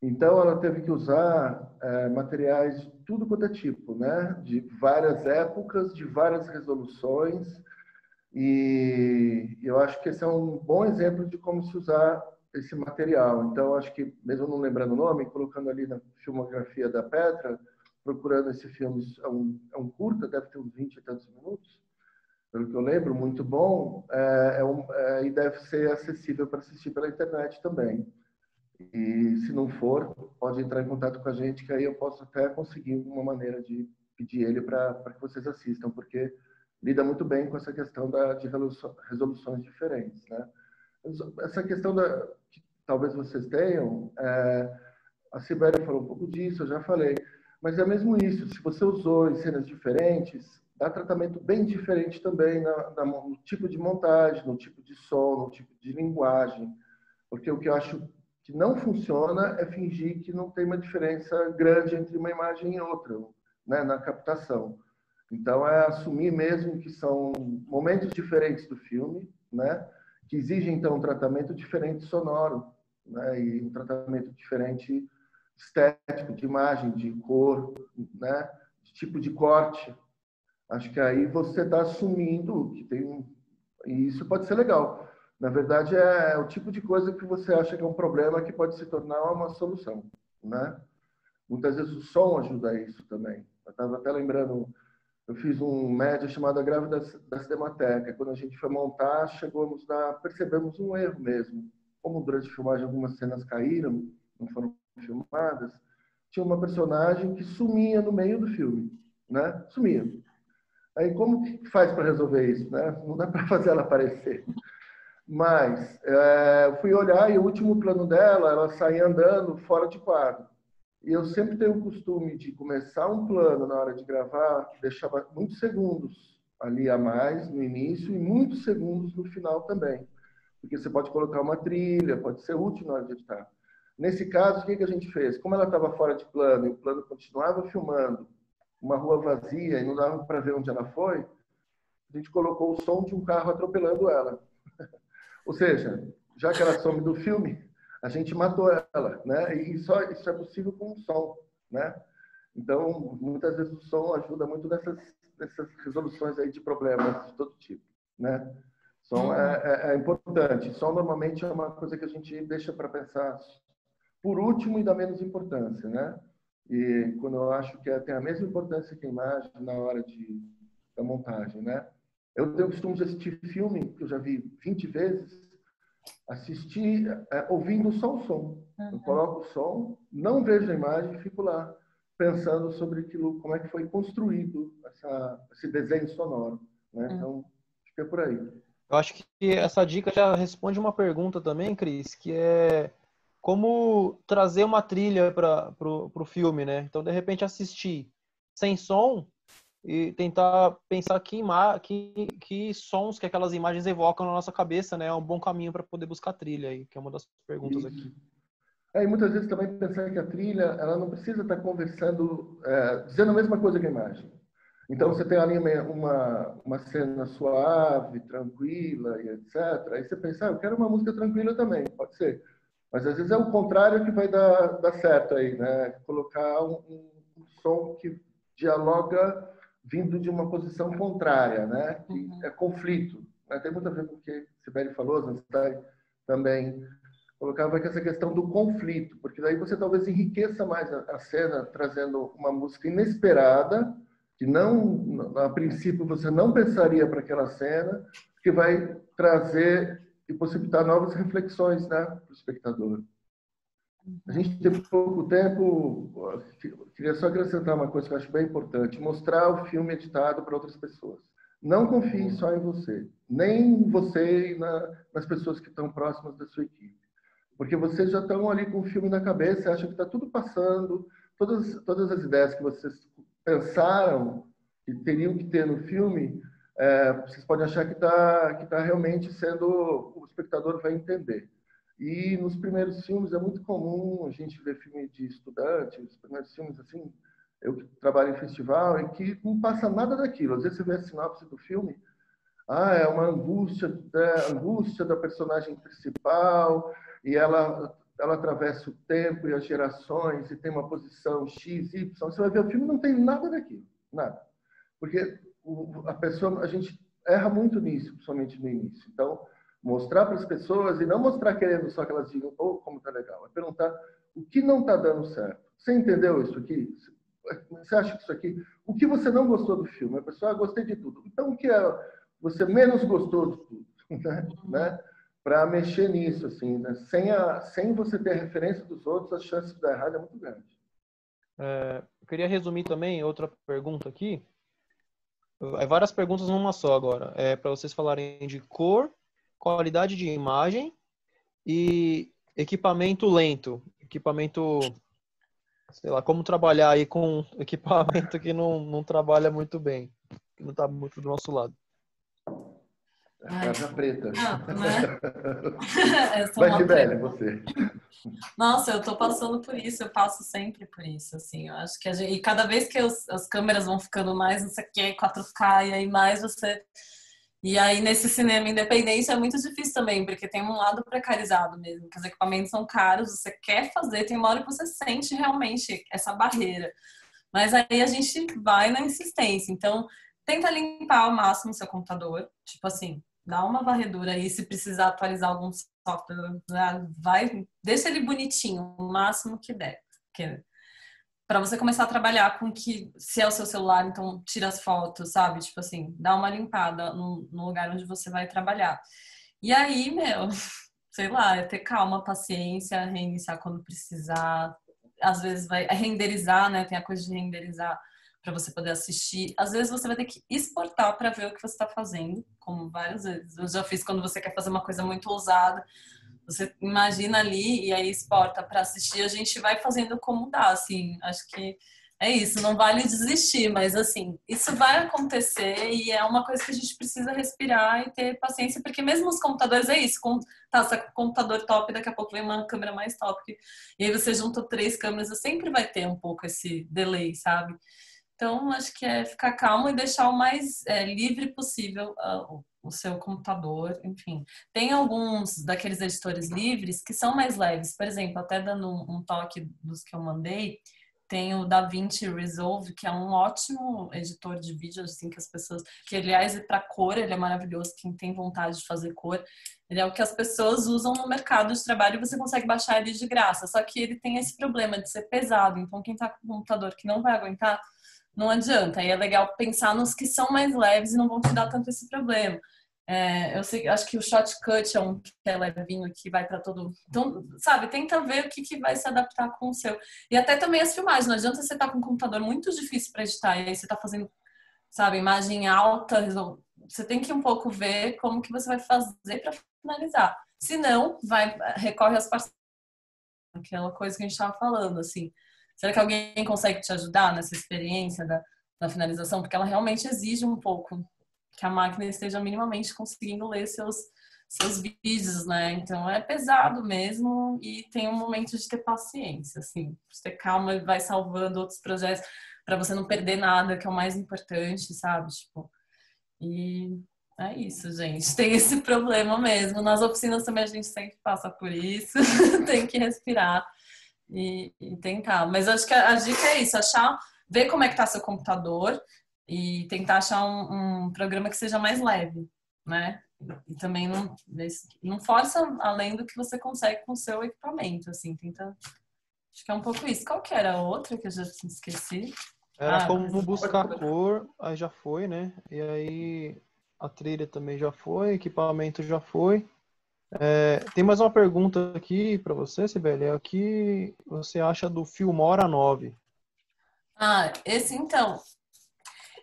Então, ela teve que usar materiais de tudo quanto é tipo, né? De várias épocas, de várias resoluções. E eu acho que esse é um bom exemplo de como se usar esse material. Então, acho que, mesmo não lembrando o nome, colocando ali na filmografia da Petra, procurando esse filme, é um curta, deve ter uns 20 e tantos minutos, pelo que eu lembro, muito bom, e deve ser acessível para assistir pela internet também. E se não for, pode entrar em contato com a gente, que aí eu posso até conseguir uma maneira de pedir ele para que vocês assistam, porque lida muito bem com essa questão de resoluções diferentes, né? Essa questão que talvez vocês tenham, a Sibeli falou um pouco disso, eu já falei, mas é mesmo isso, se você usou em cenas diferentes, dá tratamento bem diferente também no tipo de montagem, no tipo de som, no tipo de linguagem, porque o que eu acho que não funciona é fingir que não tem uma diferença grande entre uma imagem e outra, né, na captação. Então, é assumir mesmo que são momentos diferentes do filme, né, que exigem, então, um tratamento diferente sonoro, né, e um tratamento diferente estético, de imagem, de cor, né, de tipo de corte. Acho que aí você está assumindo que tem e isso pode ser legal. Na verdade, é o tipo de coisa que você acha que é um problema que pode se tornar uma solução, né? Muitas vezes o som ajuda a isso também. Eu estava até lembrando, eu fiz um média chamado A Grávida da Cinemateca. Quando a gente foi montar, percebemos um erro mesmo. Como durante a filmagem algumas cenas caíram, não foram filmadas, tinha uma personagem que sumia no meio do filme, né? Sumia. Aí como que faz para resolver isso, né? Não dá para fazer ela aparecer. Mas eu fui olhar e o último plano dela, ela saía andando fora de quadro. E eu sempre tenho o costume de começar um plano na hora de gravar, deixava muitos segundos ali a mais no início e muitos segundos no final também. Porque você pode colocar uma trilha, pode ser útil na hora de editar. Nesse caso, o que a gente fez? Como ela estava fora de plano e o plano continuava filmando uma rua vazia e não dava para ver onde ela foi, a gente colocou o som de um carro atropelando ela. Ou seja, já que ela some do filme, a gente matou ela, né? E isso é possível com o som, né? Então, muitas vezes o som ajuda muito nessas resoluções aí de problemas de todo tipo, né? Som é importante. Som normalmente é uma coisa que a gente deixa para pensar por último e dá menos importância, né? E quando eu acho que tem a mesma importância que a imagem na hora da montagem, né? Eu tenho o costume de assistir filme, que eu já vi 20 vezes, assistir ouvindo só o som. Eu coloco o som, não vejo a imagem, fico lá pensando sobre aquilo, como é que foi construído esse desenho sonoro, né? Então, acho que é por aí. Eu acho que essa dica já responde uma pergunta também, Cris, que é como trazer uma trilha para o filme, né? Então, de repente, assistir sem som e tentar pensar que sons que aquelas imagens evocam na nossa cabeça, né? É um bom caminho para poder buscar trilha aí, que é uma das perguntas aqui. E muitas vezes também pensar que a trilha, ela não precisa estar conversando, dizendo a mesma coisa que a imagem. Então, você tem ali uma cena suave, tranquila e etc. Aí você pensa, eu quero uma música tranquila também, pode ser. Mas às vezes é o contrário que vai dar certo aí, né? Colocar um som que dialoga vindo de uma posição contrária, né? Que é conflito. Né? Tem muito a ver com o que a Sibeli falou, Zanstein também colocava que essa questão do conflito, porque daí você talvez enriqueça mais a cena, trazendo uma música inesperada, que não, a princípio você não pensaria para aquela cena, que vai trazer e possibilitar novas reflexões, né, para o espectador. A gente tem pouco tempo, queria só acrescentar uma coisa que eu acho bem importante, mostrar o filme editado para outras pessoas. Não confie só em você, nem você e nas pessoas que estão próximas da sua equipe. Porque vocês já estão ali com o filme na cabeça, acham que está tudo passando, todas as ideias que vocês pensaram que teriam que ter no filme, vocês podem achar que tá realmente sendo, o espectador vai entender. E nos primeiros filmes é muito comum a gente ver filme de estudante, os primeiros filmes assim, eu que trabalho em festival, e que não passa nada daquilo. Às vezes você vê a sinopse do filme, é uma angústia da personagem principal, e ela atravessa o tempo e as gerações, e tem uma posição X, Y. Você vai ver o filme, não tem nada daquilo, nada. Porque a gente erra muito nisso, principalmente no início. Então, mostrar para as pessoas, e não mostrar querendo só que elas digam, como tá legal, é perguntar o que não está dando certo. Você entendeu isso aqui? Você acha que isso aqui... O que você não gostou do filme? A pessoa, gostei de tudo. Então, o que você menos gostou de tudo? Né? para mexer nisso, assim, né? Sem você ter a referência dos outros, as chances de dar errado é muito grande. Eu queria resumir também outra pergunta aqui. Várias perguntas numa só agora. Para vocês falarem de cor, qualidade de imagem e equipamento lento. Equipamento, sei lá, como trabalhar aí com equipamento que não trabalha muito bem, que não está muito do nosso lado. Tarja preta. Né? Vai que velho, você. Nossa, eu tô passando por isso, eu passo sempre por isso, assim, eu acho que e cada vez que as câmeras vão ficando mais, não sei o que, 4K, e aí mais você... E aí nesse cinema independente é muito difícil também, porque tem um lado precarizado mesmo, que os equipamentos são caros, você quer fazer, tem uma hora que você sente realmente essa barreira. Mas aí a gente vai na insistência, então tenta limpar ao máximo o seu computador, tipo assim, dá uma varredura aí, se precisar atualizar algum software, deixa ele bonitinho, o máximo que der. Para você começar a trabalhar com que, se é o seu celular, então tira as fotos, sabe? Tipo assim, dá uma limpada no lugar onde você vai trabalhar. E aí, meu, sei lá, é ter calma, paciência, reiniciar quando precisar. Às vezes vai renderizar, né? Tem a coisa de renderizar para você poder assistir. Às vezes você vai ter que exportar para ver o que você está fazendo, como várias vezes. Eu já fiz quando você quer fazer uma coisa muito ousada. Você imagina ali e aí exporta para assistir. A gente vai fazendo como dá, assim. Acho que é isso. Não vale desistir, mas assim, isso vai acontecer e é uma coisa que a gente precisa respirar e ter paciência, porque mesmo os computadores é isso. Você com o computador top, daqui a pouco vem uma câmera mais top. E aí você junta 3 câmeras, você sempre vai ter um pouco esse delay, sabe? Então, acho que é ficar calmo e deixar o mais livre possível o seu computador, enfim. Tem alguns daqueles editores livres que são mais leves. Por exemplo, até dando um toque dos que eu mandei, tem o DaVinci Resolve, que é um ótimo editor de vídeo, assim, que as pessoas... Que, aliás, para cor, ele é maravilhoso. Quem tem vontade de fazer cor, ele é o que as pessoas usam no mercado de trabalho e você consegue baixar ele de graça. Só que ele tem esse problema de ser pesado. Então, quem está com um computador que não vai aguentar, não adianta. Aí é legal pensar nos que são mais leves e não vão te dar tanto esse problema. Acho que o Shotcut é um que é levinho, que vai para todo... Então, sabe, tenta ver o que vai se adaptar com o seu. E até também as filmagens. Não adianta você estar com um computador muito difícil para editar e aí você está fazendo, sabe, imagem alta. Você tem que um pouco ver como que você vai fazer para finalizar. Se não, recorre às parcerias. Aquela coisa que a gente estava falando, assim. Será que alguém consegue te ajudar nessa experiência da finalização? Porque ela realmente exige um pouco que a máquina esteja minimamente conseguindo ler seus vídeos, né? Então é pesado mesmo e tem um momento de ter paciência, assim, de ter calma e vai salvando outros projetos para você não perder nada, que é o mais importante, sabe? Tipo, e é isso, gente. Tem esse problema mesmo. Nas oficinas também a gente sempre passa por isso, tem que respirar. E tentar. Mas acho que a dica é isso, ver como é que tá seu computador e tentar achar um programa que seja mais leve, né? E também não força além do que você consegue com o seu equipamento, assim, tenta... Acho que é um pouco isso. Qual que era a outra que eu já esqueci? Era como buscar cor, aí já foi, né? E aí a trilha também já foi, equipamento já foi. Tem mais uma pergunta aqui para você, Sibeli. O que você acha do Filmora 9? Esse então.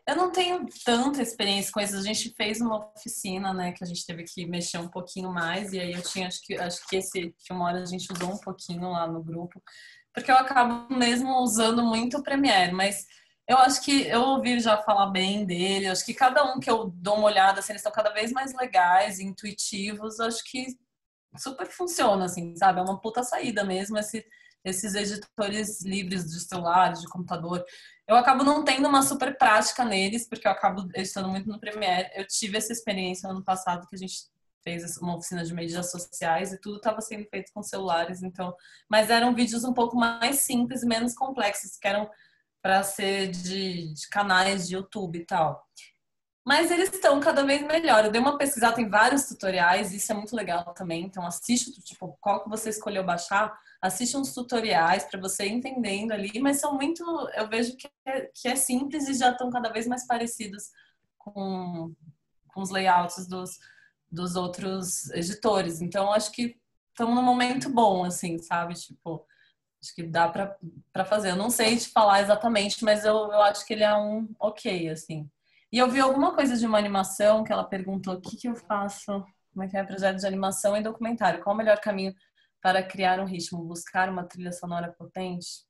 Eu não tenho tanta experiência com isso. A gente fez uma oficina, né, que a gente teve que mexer um pouquinho mais. E aí eu tinha, acho que esse Filmora a gente usou um pouquinho lá no grupo. Porque eu acabo mesmo usando muito o Premiere, mas eu acho que eu ouvi já falar bem dele. Acho que cada um que eu dou uma olhada, assim, eles estão cada vez mais legais, intuitivos. Acho que super funciona, assim, sabe? É uma puta saída mesmo, esses editores livres de celular, de computador. Eu acabo não tendo uma super prática neles, porque eu acabo editando muito no Premiere. Eu tive essa experiência no ano passado, que a gente fez uma oficina de mídias sociais e tudo estava sendo feito com celulares, então... Mas eram vídeos um pouco mais simples e menos complexos, que eram para ser de canais de YouTube e tal. Mas eles estão cada vez melhor. Eu dei uma pesquisada, tem vários tutoriais, isso é muito legal também. Então assiste, tipo, qual que você escolheu baixar, assiste uns tutoriais para você ir entendendo ali, mas são muito, eu vejo que é simples e já estão cada vez mais parecidos com os layouts dos outros editores. Então, acho que estamos num momento bom, assim, sabe? Tipo, acho que dá para fazer. Eu não sei te falar exatamente, mas eu acho que ele é um ok, assim. E eu vi alguma coisa de uma animação que ela perguntou o que que eu faço, como é que é projeto de animação e documentário. Qual o melhor caminho para criar um ritmo? Buscar uma trilha sonora potente?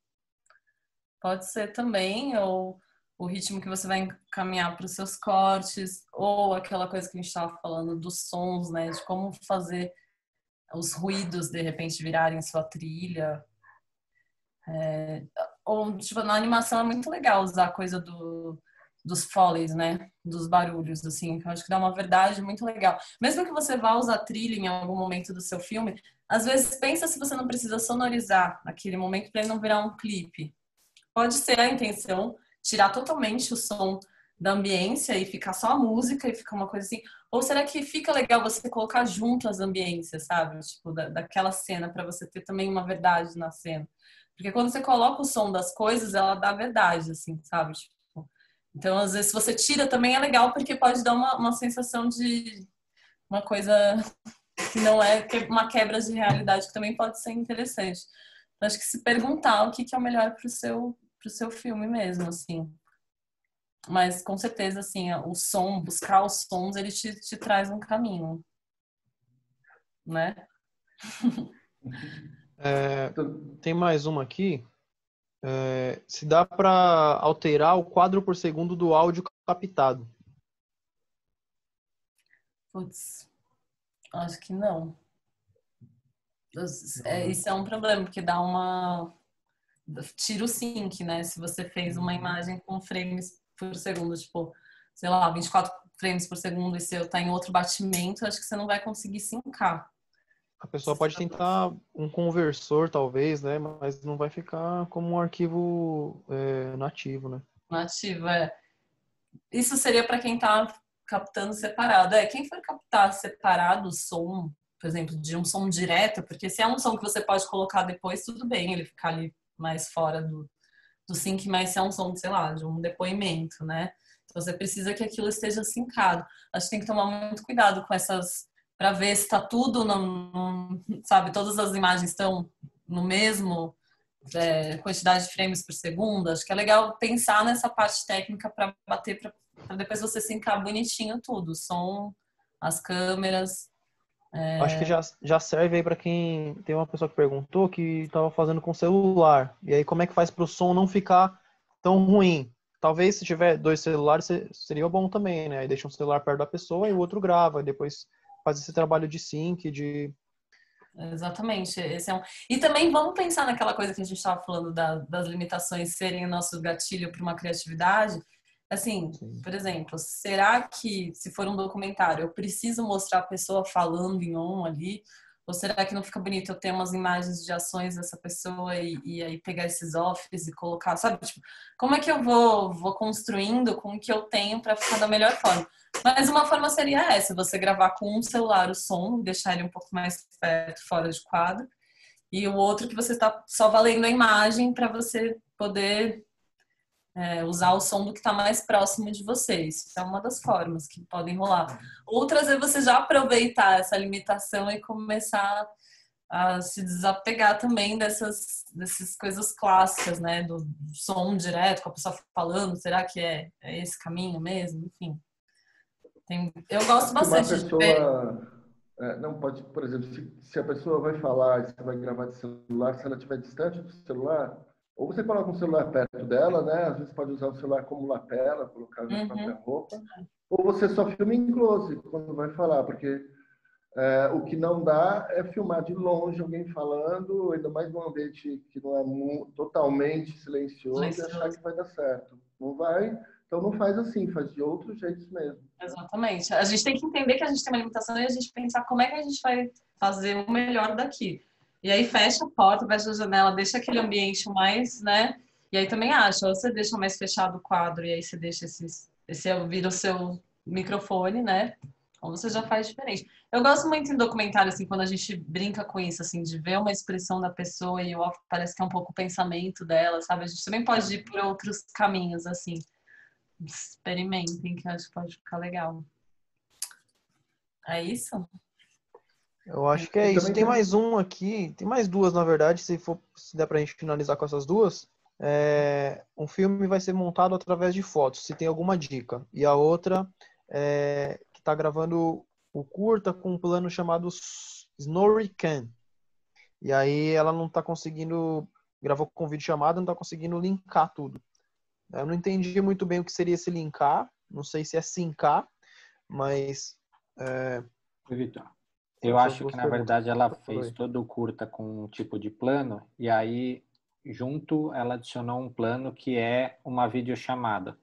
Pode ser também, ou o ritmo que você vai encaminhar para os seus cortes, ou aquela coisa que a gente estava falando dos sons, né? De como fazer os ruídos de repente virarem sua trilha. Ou, tipo, na animação é muito legal usar a coisa dos foleys, né? Dos barulhos, assim, que eu acho que dá uma verdade muito legal. Mesmo que você vá usar trilha em algum momento do seu filme, às vezes pensa se você não precisa sonorizar aquele momento para ele não virar um clipe. Pode ser a intenção tirar totalmente o som da ambiência e ficar só a música e ficar uma coisa assim. Ou será que fica legal você colocar junto as ambiências, sabe? Tipo, daquela cena, para você ter também uma verdade na cena. Porque quando você coloca o som das coisas, ela dá verdade, assim, sabe? Tipo, então, às vezes, se você tira também é legal, porque pode dar uma sensação de uma coisa que não é uma quebra de realidade, que também pode ser interessante. Então, acho que se perguntar o que é o melhor pro seu filme mesmo, assim. Mas, com certeza, assim, o som, buscar os sons, ele te traz um caminho, né? Tem mais uma aqui. Se dá para alterar o quadro por segundo do áudio captado. Putz, acho que não. Isso é um problema, porque dá uma... Tira o sync, né? Se você fez uma imagem com frames por segundo, tipo, sei lá, 24 frames por segundo e seu tá em outro batimento, acho que você não vai conseguir syncar. A pessoa pode tentar um conversor, talvez, né? Mas não vai ficar como um arquivo nativo, né? Nativo, é. Isso seria para quem tá captando separado. Quem for captar separado o som, por exemplo, de um som direto, porque se é um som que você pode colocar depois, tudo bem, ele ficar ali mais fora do sync, mas se é um som, sei lá, de um depoimento, né? Então você precisa que aquilo esteja syncado. Acho que tem que tomar muito cuidado com essas, para ver se está tudo, sabe, todas as imagens estão no mesmo quantidade de frames por segundo. Acho que é legal pensar nessa parte técnica para bater, para depois você syncar bonitinho tudo, o som, as câmeras. Acho que já serve aí para quem... Tem uma pessoa que perguntou que estava fazendo com celular. E aí como é que faz para o som não ficar tão ruim? Talvez se tiver 2 celulares seria bom também, né? Aí deixa um celular perto da pessoa e o outro grava. E depois faz esse trabalho de sync, de... Exatamente. E também vamos pensar naquela coisa que a gente estava falando das limitações serem o nosso gatilho para uma criatividade. Assim, Sim. por exemplo, será que se for um documentário, eu preciso mostrar a pessoa falando em on ali? Ou será que não fica bonito eu ter umas imagens de ações dessa pessoa e aí pegar esses offs e colocar, sabe? Tipo, como é que eu vou construindo com o que eu tenho para ficar da melhor forma? Mas uma forma seria essa, você gravar com um celular o som, deixar ele um pouco mais perto, fora de quadro, e o outro que você está só valendo a imagem para você poder usar o som do que está mais próximo de vocês. Isso é uma das formas que podem rolar. Outras é você já aproveitar essa limitação e começar a se desapegar também dessas coisas clássicas, né? Do som direto, com a pessoa falando, será que é esse caminho mesmo? Enfim. Eu gosto bastante de ver. Não pode, por exemplo, se a pessoa vai falar, se vai gravar de celular, se ela estiver distante do celular, ou você coloca um celular perto dela, né? Às vezes pode usar o celular como lapela, colocar na própria roupa, ou você só filma em close quando vai falar, porque o que não dá é filmar de longe alguém falando, ainda mais num ambiente que não é totalmente silencioso e achar que vai dar certo. Não vai, então não faz assim, faz de outros jeitos mesmo. Exatamente. A gente tem que entender que a gente tem uma limitação e a gente pensar como é que a gente vai fazer o melhor daqui. E aí fecha a porta, fecha a janela, deixa aquele ambiente mais, né? E aí também acha, ou você deixa mais fechado o quadro e aí você deixa esse vira o seu microfone, né? Ou você já faz diferente. Eu gosto muito em documentário, assim, quando a gente brinca com isso, assim, de ver uma expressão da pessoa e parece que é um pouco o pensamento dela, sabe? A gente também pode ir por outros caminhos, assim. Experimentem, que eu acho que pode ficar legal. É isso? Eu acho que é isso. Tem mais um aqui, tem mais duas, na verdade, se der pra gente finalizar com essas duas. Um filme vai ser montado através de fotos, se tem alguma dica. E a outra que tá gravando o curta com um plano chamado Snowrican. E aí ela não tá conseguindo, gravou com vídeo chamada, não tá conseguindo linkar tudo. Eu não entendi muito bem o que seria esse linkar, não sei se é sincar, mas... Vitor, eu acho que, na verdade, ela fez todo o curta com um tipo de plano, e aí, junto, ela adicionou um plano que é uma videochamada.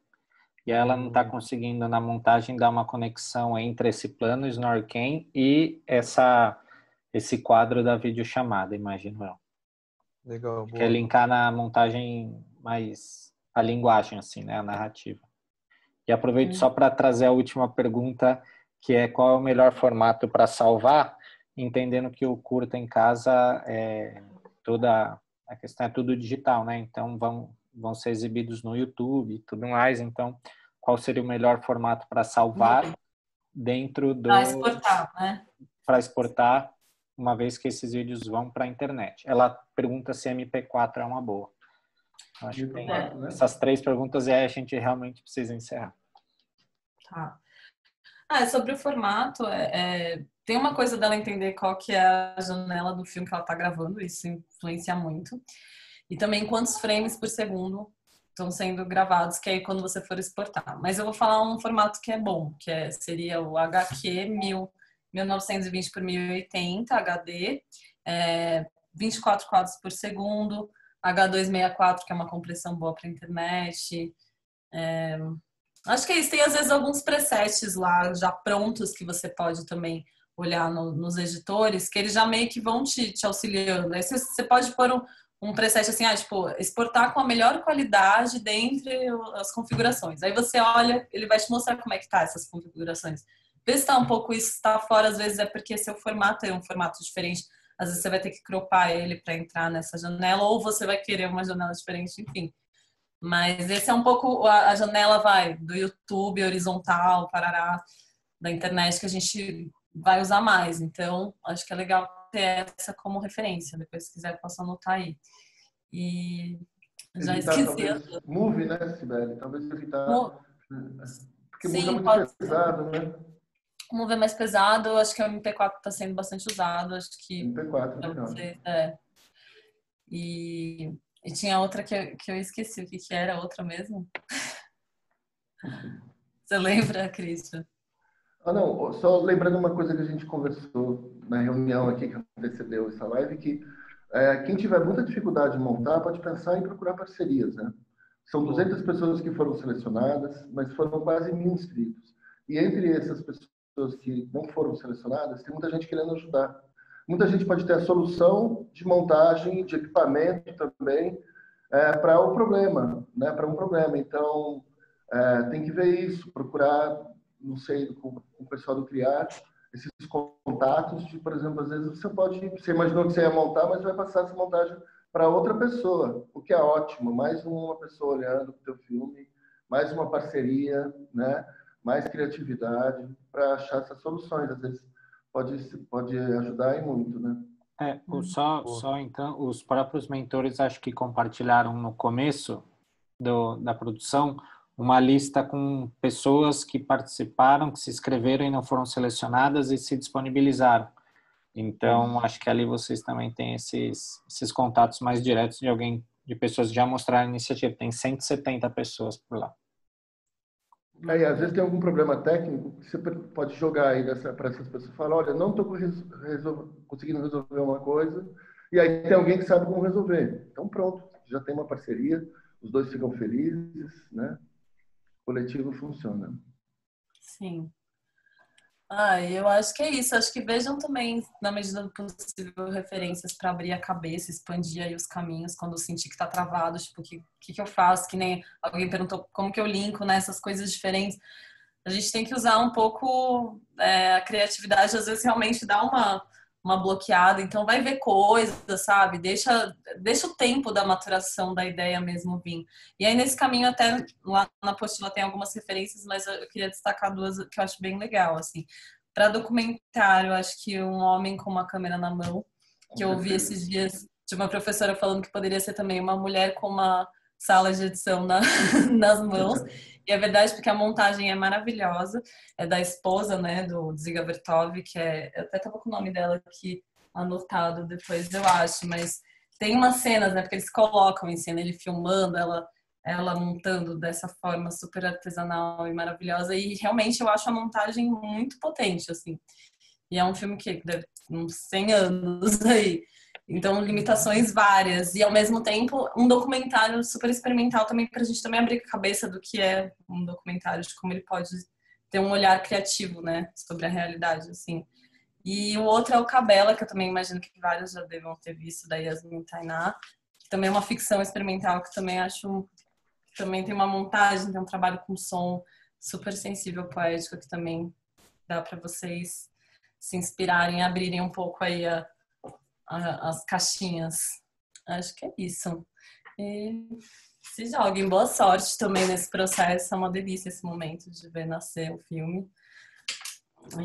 E ela não está conseguindo, na montagem, dar uma conexão entre esse plano, Snorken, e esse quadro da videochamada, imagino eu. Legal, boa. Quer linkar na montagem mais a linguagem, assim, né? A narrativa. E aproveito só para trazer a última pergunta, que é qual é o melhor formato para salvar, entendendo que o curta em casa toda a questão é tudo digital, né? Então vão ser exibidos no YouTube e tudo mais. Então, qual seria o melhor formato para salvar dentro do... Para exportar, né? Para exportar, uma vez que esses vídeos vão para a internet. Ela pergunta se MP4 é uma boa. Acho que tem essas 3 perguntas e aí a gente realmente precisa encerrar. Tá. Sobre o formato, tem uma coisa dela entender qual que é a janela do filme que ela está gravando, isso influencia muito. E também quantos frames por segundo estão sendo gravados, que aí quando você for exportar. Mas eu vou falar um formato que é bom, que seria o HQ 1920 por 1080 HD, 24 quadros por segundo, H264, que é uma compressão boa para internet. Acho que é isso. Tem às vezes alguns presets lá já prontos que você pode também olhar nos editores, que eles já meio que vão te auxiliando. Aí você pode pôr um preset assim, tipo, exportar com a melhor qualidade dentre as configurações. Aí você olha, ele vai te mostrar como é que tá essas configurações. Vê se tá um pouco isso, se tá fora, às vezes é porque seu formato é um formato diferente. Às vezes você vai ter que cropar ele para entrar nessa janela, ou você vai querer uma janela diferente, enfim. Mas esse é um pouco a janela do YouTube horizontal, parará, da internet que a gente vai usar mais. Então, acho que é legal ter essa como referência. Depois, se quiser, posso anotar aí. E já evitar, esqueci. Talvez, Move, né, Sibeli? Talvez evitar. Porque Move é Sim, muito pode pesado, né? O Move é mais pesado. Acho que o MP4 está sendo bastante usado. Acho que MP4, legal. E tinha outra que eu esqueci. O que era a outra mesmo? Você lembra, Christian? Não, só lembrando uma coisa que a gente conversou na reunião aqui que antecedeu essa live, que quem tiver muita dificuldade em montar pode pensar em procurar parcerias, né? São 200 pessoas que foram selecionadas, mas foram quase 1.000 inscritos. E entre essas pessoas que não foram selecionadas, tem muita gente querendo ajudar. Muita gente pode ter a solução de montagem, de equipamento também, para o problema, né? Para um problema. Então, tem que ver isso, procurar, não sei, com o pessoal do Criar, esses contatos de, por exemplo, às vezes você imaginou que você ia montar, mas vai passar essa montagem para outra pessoa, o que é ótimo, mais uma pessoa olhando o teu filme, mais uma parceria, né? Mais criatividade para achar essas soluções, às vezes pode ajudar e muito, né? Só então, os próprios mentores acho que compartilharam no começo da produção uma lista com pessoas que participaram, que se inscreveram e não foram selecionadas e se disponibilizaram. Então, acho que ali vocês também têm esses contatos mais diretos de pessoas que já mostraram iniciativa. Tem 170 pessoas por lá. Aí, às vezes tem algum problema técnico que você pode jogar aí para essas pessoas. Fala, olha, não estou conseguindo resolver uma coisa. E aí tem alguém que sabe como resolver. Então, pronto, já tem uma parceria, os dois ficam felizes, né? O coletivo funciona. Sim. Eu acho que é isso. Acho que vejam também, na medida do possível, referências para abrir a cabeça, expandir aí os caminhos quando sentir que está travado. Tipo, o que eu faço? Que nem alguém perguntou como que eu linko, né? Essas coisas diferentes. A gente tem que usar um pouco a criatividade, às vezes realmente dá uma bloqueada. Então, vai ver coisas, sabe? Deixa o tempo da maturação da ideia mesmo vir. E aí, nesse caminho, até lá na apostila tem algumas referências, mas eu queria destacar duas que eu acho bem legal, assim. para documentário, acho que Um Homem com uma Câmera na Mão, que eu ouvi esses dias de uma professora falando que poderia ser também uma mulher com uma sala de edição nas mãos. E é verdade, porque a montagem é maravilhosa. É da esposa, né, do Dziga Vertov, que é... Eu até tava com o nome dela aqui anotado, depois eu acho. Mas tem umas cenas, né, porque eles colocam em cena ele filmando, ela montando dessa forma super artesanal e maravilhosa. E realmente eu acho a montagem muito potente, assim. E é um filme que deve ter uns 100 anos aí. Então, limitações várias. E, ao mesmo tempo, um documentário super experimental também, para a gente também abrir a cabeça do que é um documentário, de como ele pode ter um olhar criativo, né, sobre a realidade, assim. E o outro é o Cabela, que eu também imagino que vários já devam ter visto, da Yasmin Tainá, que também é uma ficção experimental, que também acho... Também tem uma montagem, tem um trabalho com som super sensível, poético, que também dá para vocês se inspirarem, abrirem um pouco aí as caixinhas. Acho que é isso. E se joguem. Boa sorte também nesse processo. É uma delícia esse momento de ver nascer o filme.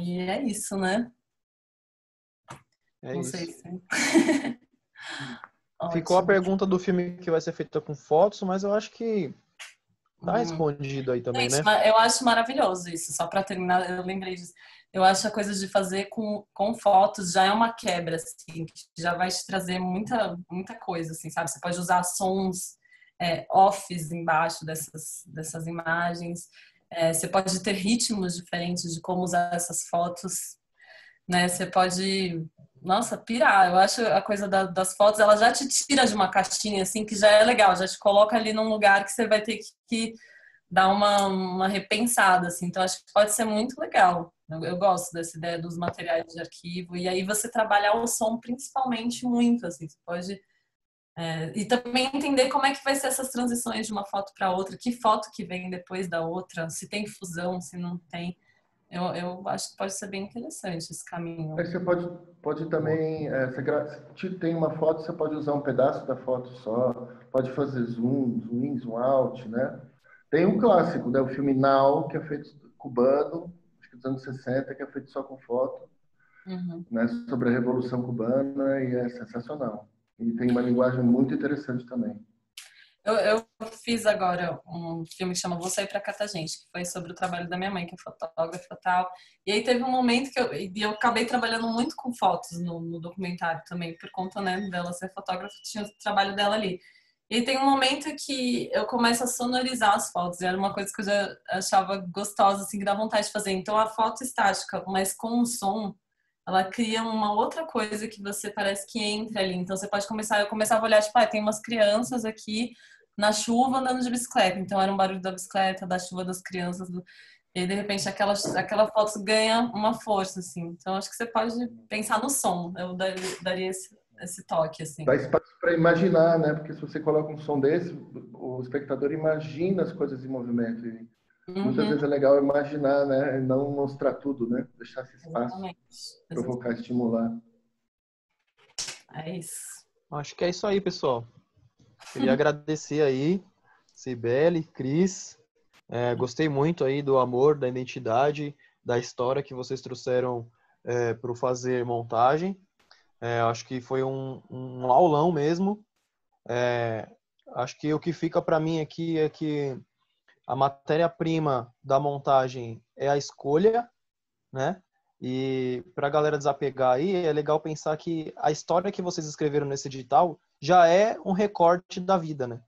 E é isso, né? É Não isso. sei se... Ficou a Ótimo. pergunta do filme que vai ser feita com fotos, mas eu acho que tá respondido aí também, Gente, né? eu acho maravilhoso isso. Só para terminar, eu lembrei disso. Eu acho a coisa de fazer com fotos já é uma quebra, assim, que já vai te trazer muita coisa, assim, sabe? Você pode usar sons offs embaixo dessas imagens. Você pode ter ritmos diferentes de como usar essas fotos, né? Você pode, nossa, pirar. Eu acho a coisa das fotos, ela já te tira de uma caixinha, assim, que já é legal, já te coloca ali num lugar que você vai ter que dar uma repensada, assim. Então, acho que pode ser muito legal. Eu gosto dessa ideia dos materiais de arquivo. E aí você trabalhar o som principalmente muito, assim. Você pode... e também entender como é que vai ser essas transições de uma foto para outra. Que foto que vem depois da outra. Se tem fusão, se não tem. Eu acho que pode ser bem interessante esse caminho. Aí você pode também, se tem uma foto, você pode usar um pedaço da foto só, pode fazer zoom in, zoom out, né? Tem um clássico, né? O filme Now, que é feito cubano, acho que dos anos 60, que é feito só com foto, Uhum. né? Sobre a Revolução Cubana, e é sensacional. E tem uma linguagem muito interessante também. Eu fiz agora um filme que chama Vou Sair Pra Catar Gente, que foi sobre o trabalho da minha mãe, que é fotógrafa e tal. E aí teve um momento que eu acabei trabalhando muito com fotos no documentário também, por conta, né, dela ser fotógrafa, tinha o trabalho dela ali. E aí tem um momento que eu começo a sonorizar as fotos, e era uma coisa que eu já achava gostosa, assim, que dá vontade de fazer. Então a foto estática, mas com o som, ela cria uma outra coisa que você parece que entra ali. Então você pode eu começava a olhar, tipo, tem umas crianças aqui na chuva andando de bicicleta. Então era um barulho da bicicleta, da chuva, das crianças. E aí, de repente, aquela foto ganha uma força, assim. Então acho que você pode pensar no som. Eu daria esse toque, assim. Dá espaço para imaginar, né? Porque se você coloca um som desse, o espectador imagina as coisas em movimento. E muitas Uhum, vezes é legal imaginar, né? E não mostrar tudo, né? Deixar esse espaço, exatamente. provocar, estimular. É isso. Acho que é isso aí, pessoal. Queria agradecer aí, Cibele, Cris. Gostei muito aí do amor, da identidade, da história que vocês trouxeram para o Fazer Montagem. Acho que foi um aulão mesmo. Acho que o que fica para mim aqui é que a matéria-prima da montagem é a escolha, né? E para a galera desapegar aí, é legal pensar que a história que vocês escreveram nesse edital já é um recorte da vida, né?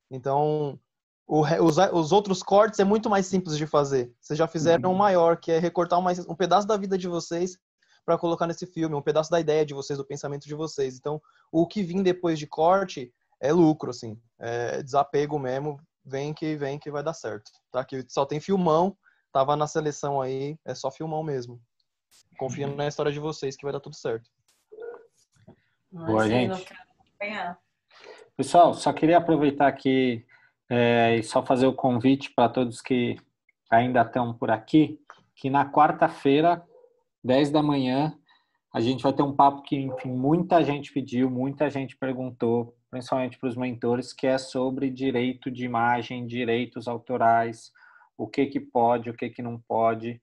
Então, os outros cortes é muito mais simples de fazer. Vocês já fizeram um maior, que é recortar um pedaço da vida de vocês para colocar nesse filme, um pedaço da ideia de vocês, do pensamento de vocês. Então, o que vir depois de corte é lucro, assim. É desapego mesmo, vem que vai dar certo. Tá? Que só tem filmão, tava na seleção aí, é só filmão mesmo. Confiando na história de vocês que vai dar tudo certo. Boa, Imagina, eu gente. quero ganhar. Pessoal, só queria aproveitar aqui e só fazer o convite para todos que ainda estão por aqui, que na quarta-feira, 10 da manhã, a gente vai ter um papo que, enfim, muita gente pediu, muita gente perguntou, principalmente para os mentores, que é sobre direito de imagem, direitos autorais, o que pode, o que não pode.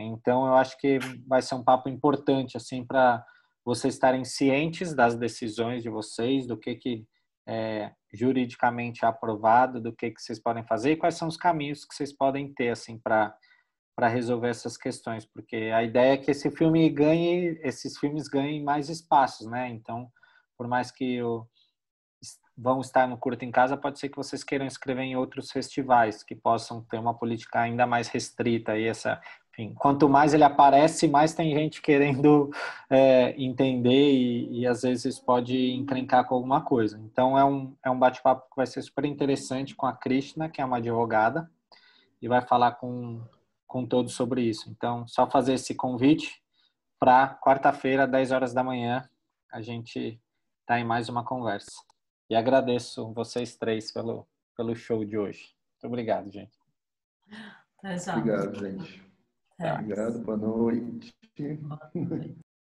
Então, eu acho que vai ser um papo importante, assim, para vocês estarem cientes das decisões de vocês, do que é juridicamente aprovado, do que vocês podem fazer e quais são os caminhos que vocês podem ter, assim, para resolver essas questões, porque a ideia é que esses filmes ganhem mais espaços, né? Então, por mais que vão estar no Curta em Casa, pode ser que vocês queiram escrever em outros festivais que possam ter uma política ainda mais restrita. E enfim, quanto mais ele aparece, mais tem gente querendo entender e às vezes pode encrencar com alguma coisa. Então, é um bate-papo que vai ser super interessante com a Krishna, que é uma advogada, e vai falar com todos sobre isso. Então, só fazer esse convite para quarta-feira, 10 horas da manhã, a gente está em mais uma conversa. E agradeço vocês três pelo show de hoje. Muito obrigado, gente. Até já. Obrigado, gente. Até. Obrigado, boa noite. Boa noite.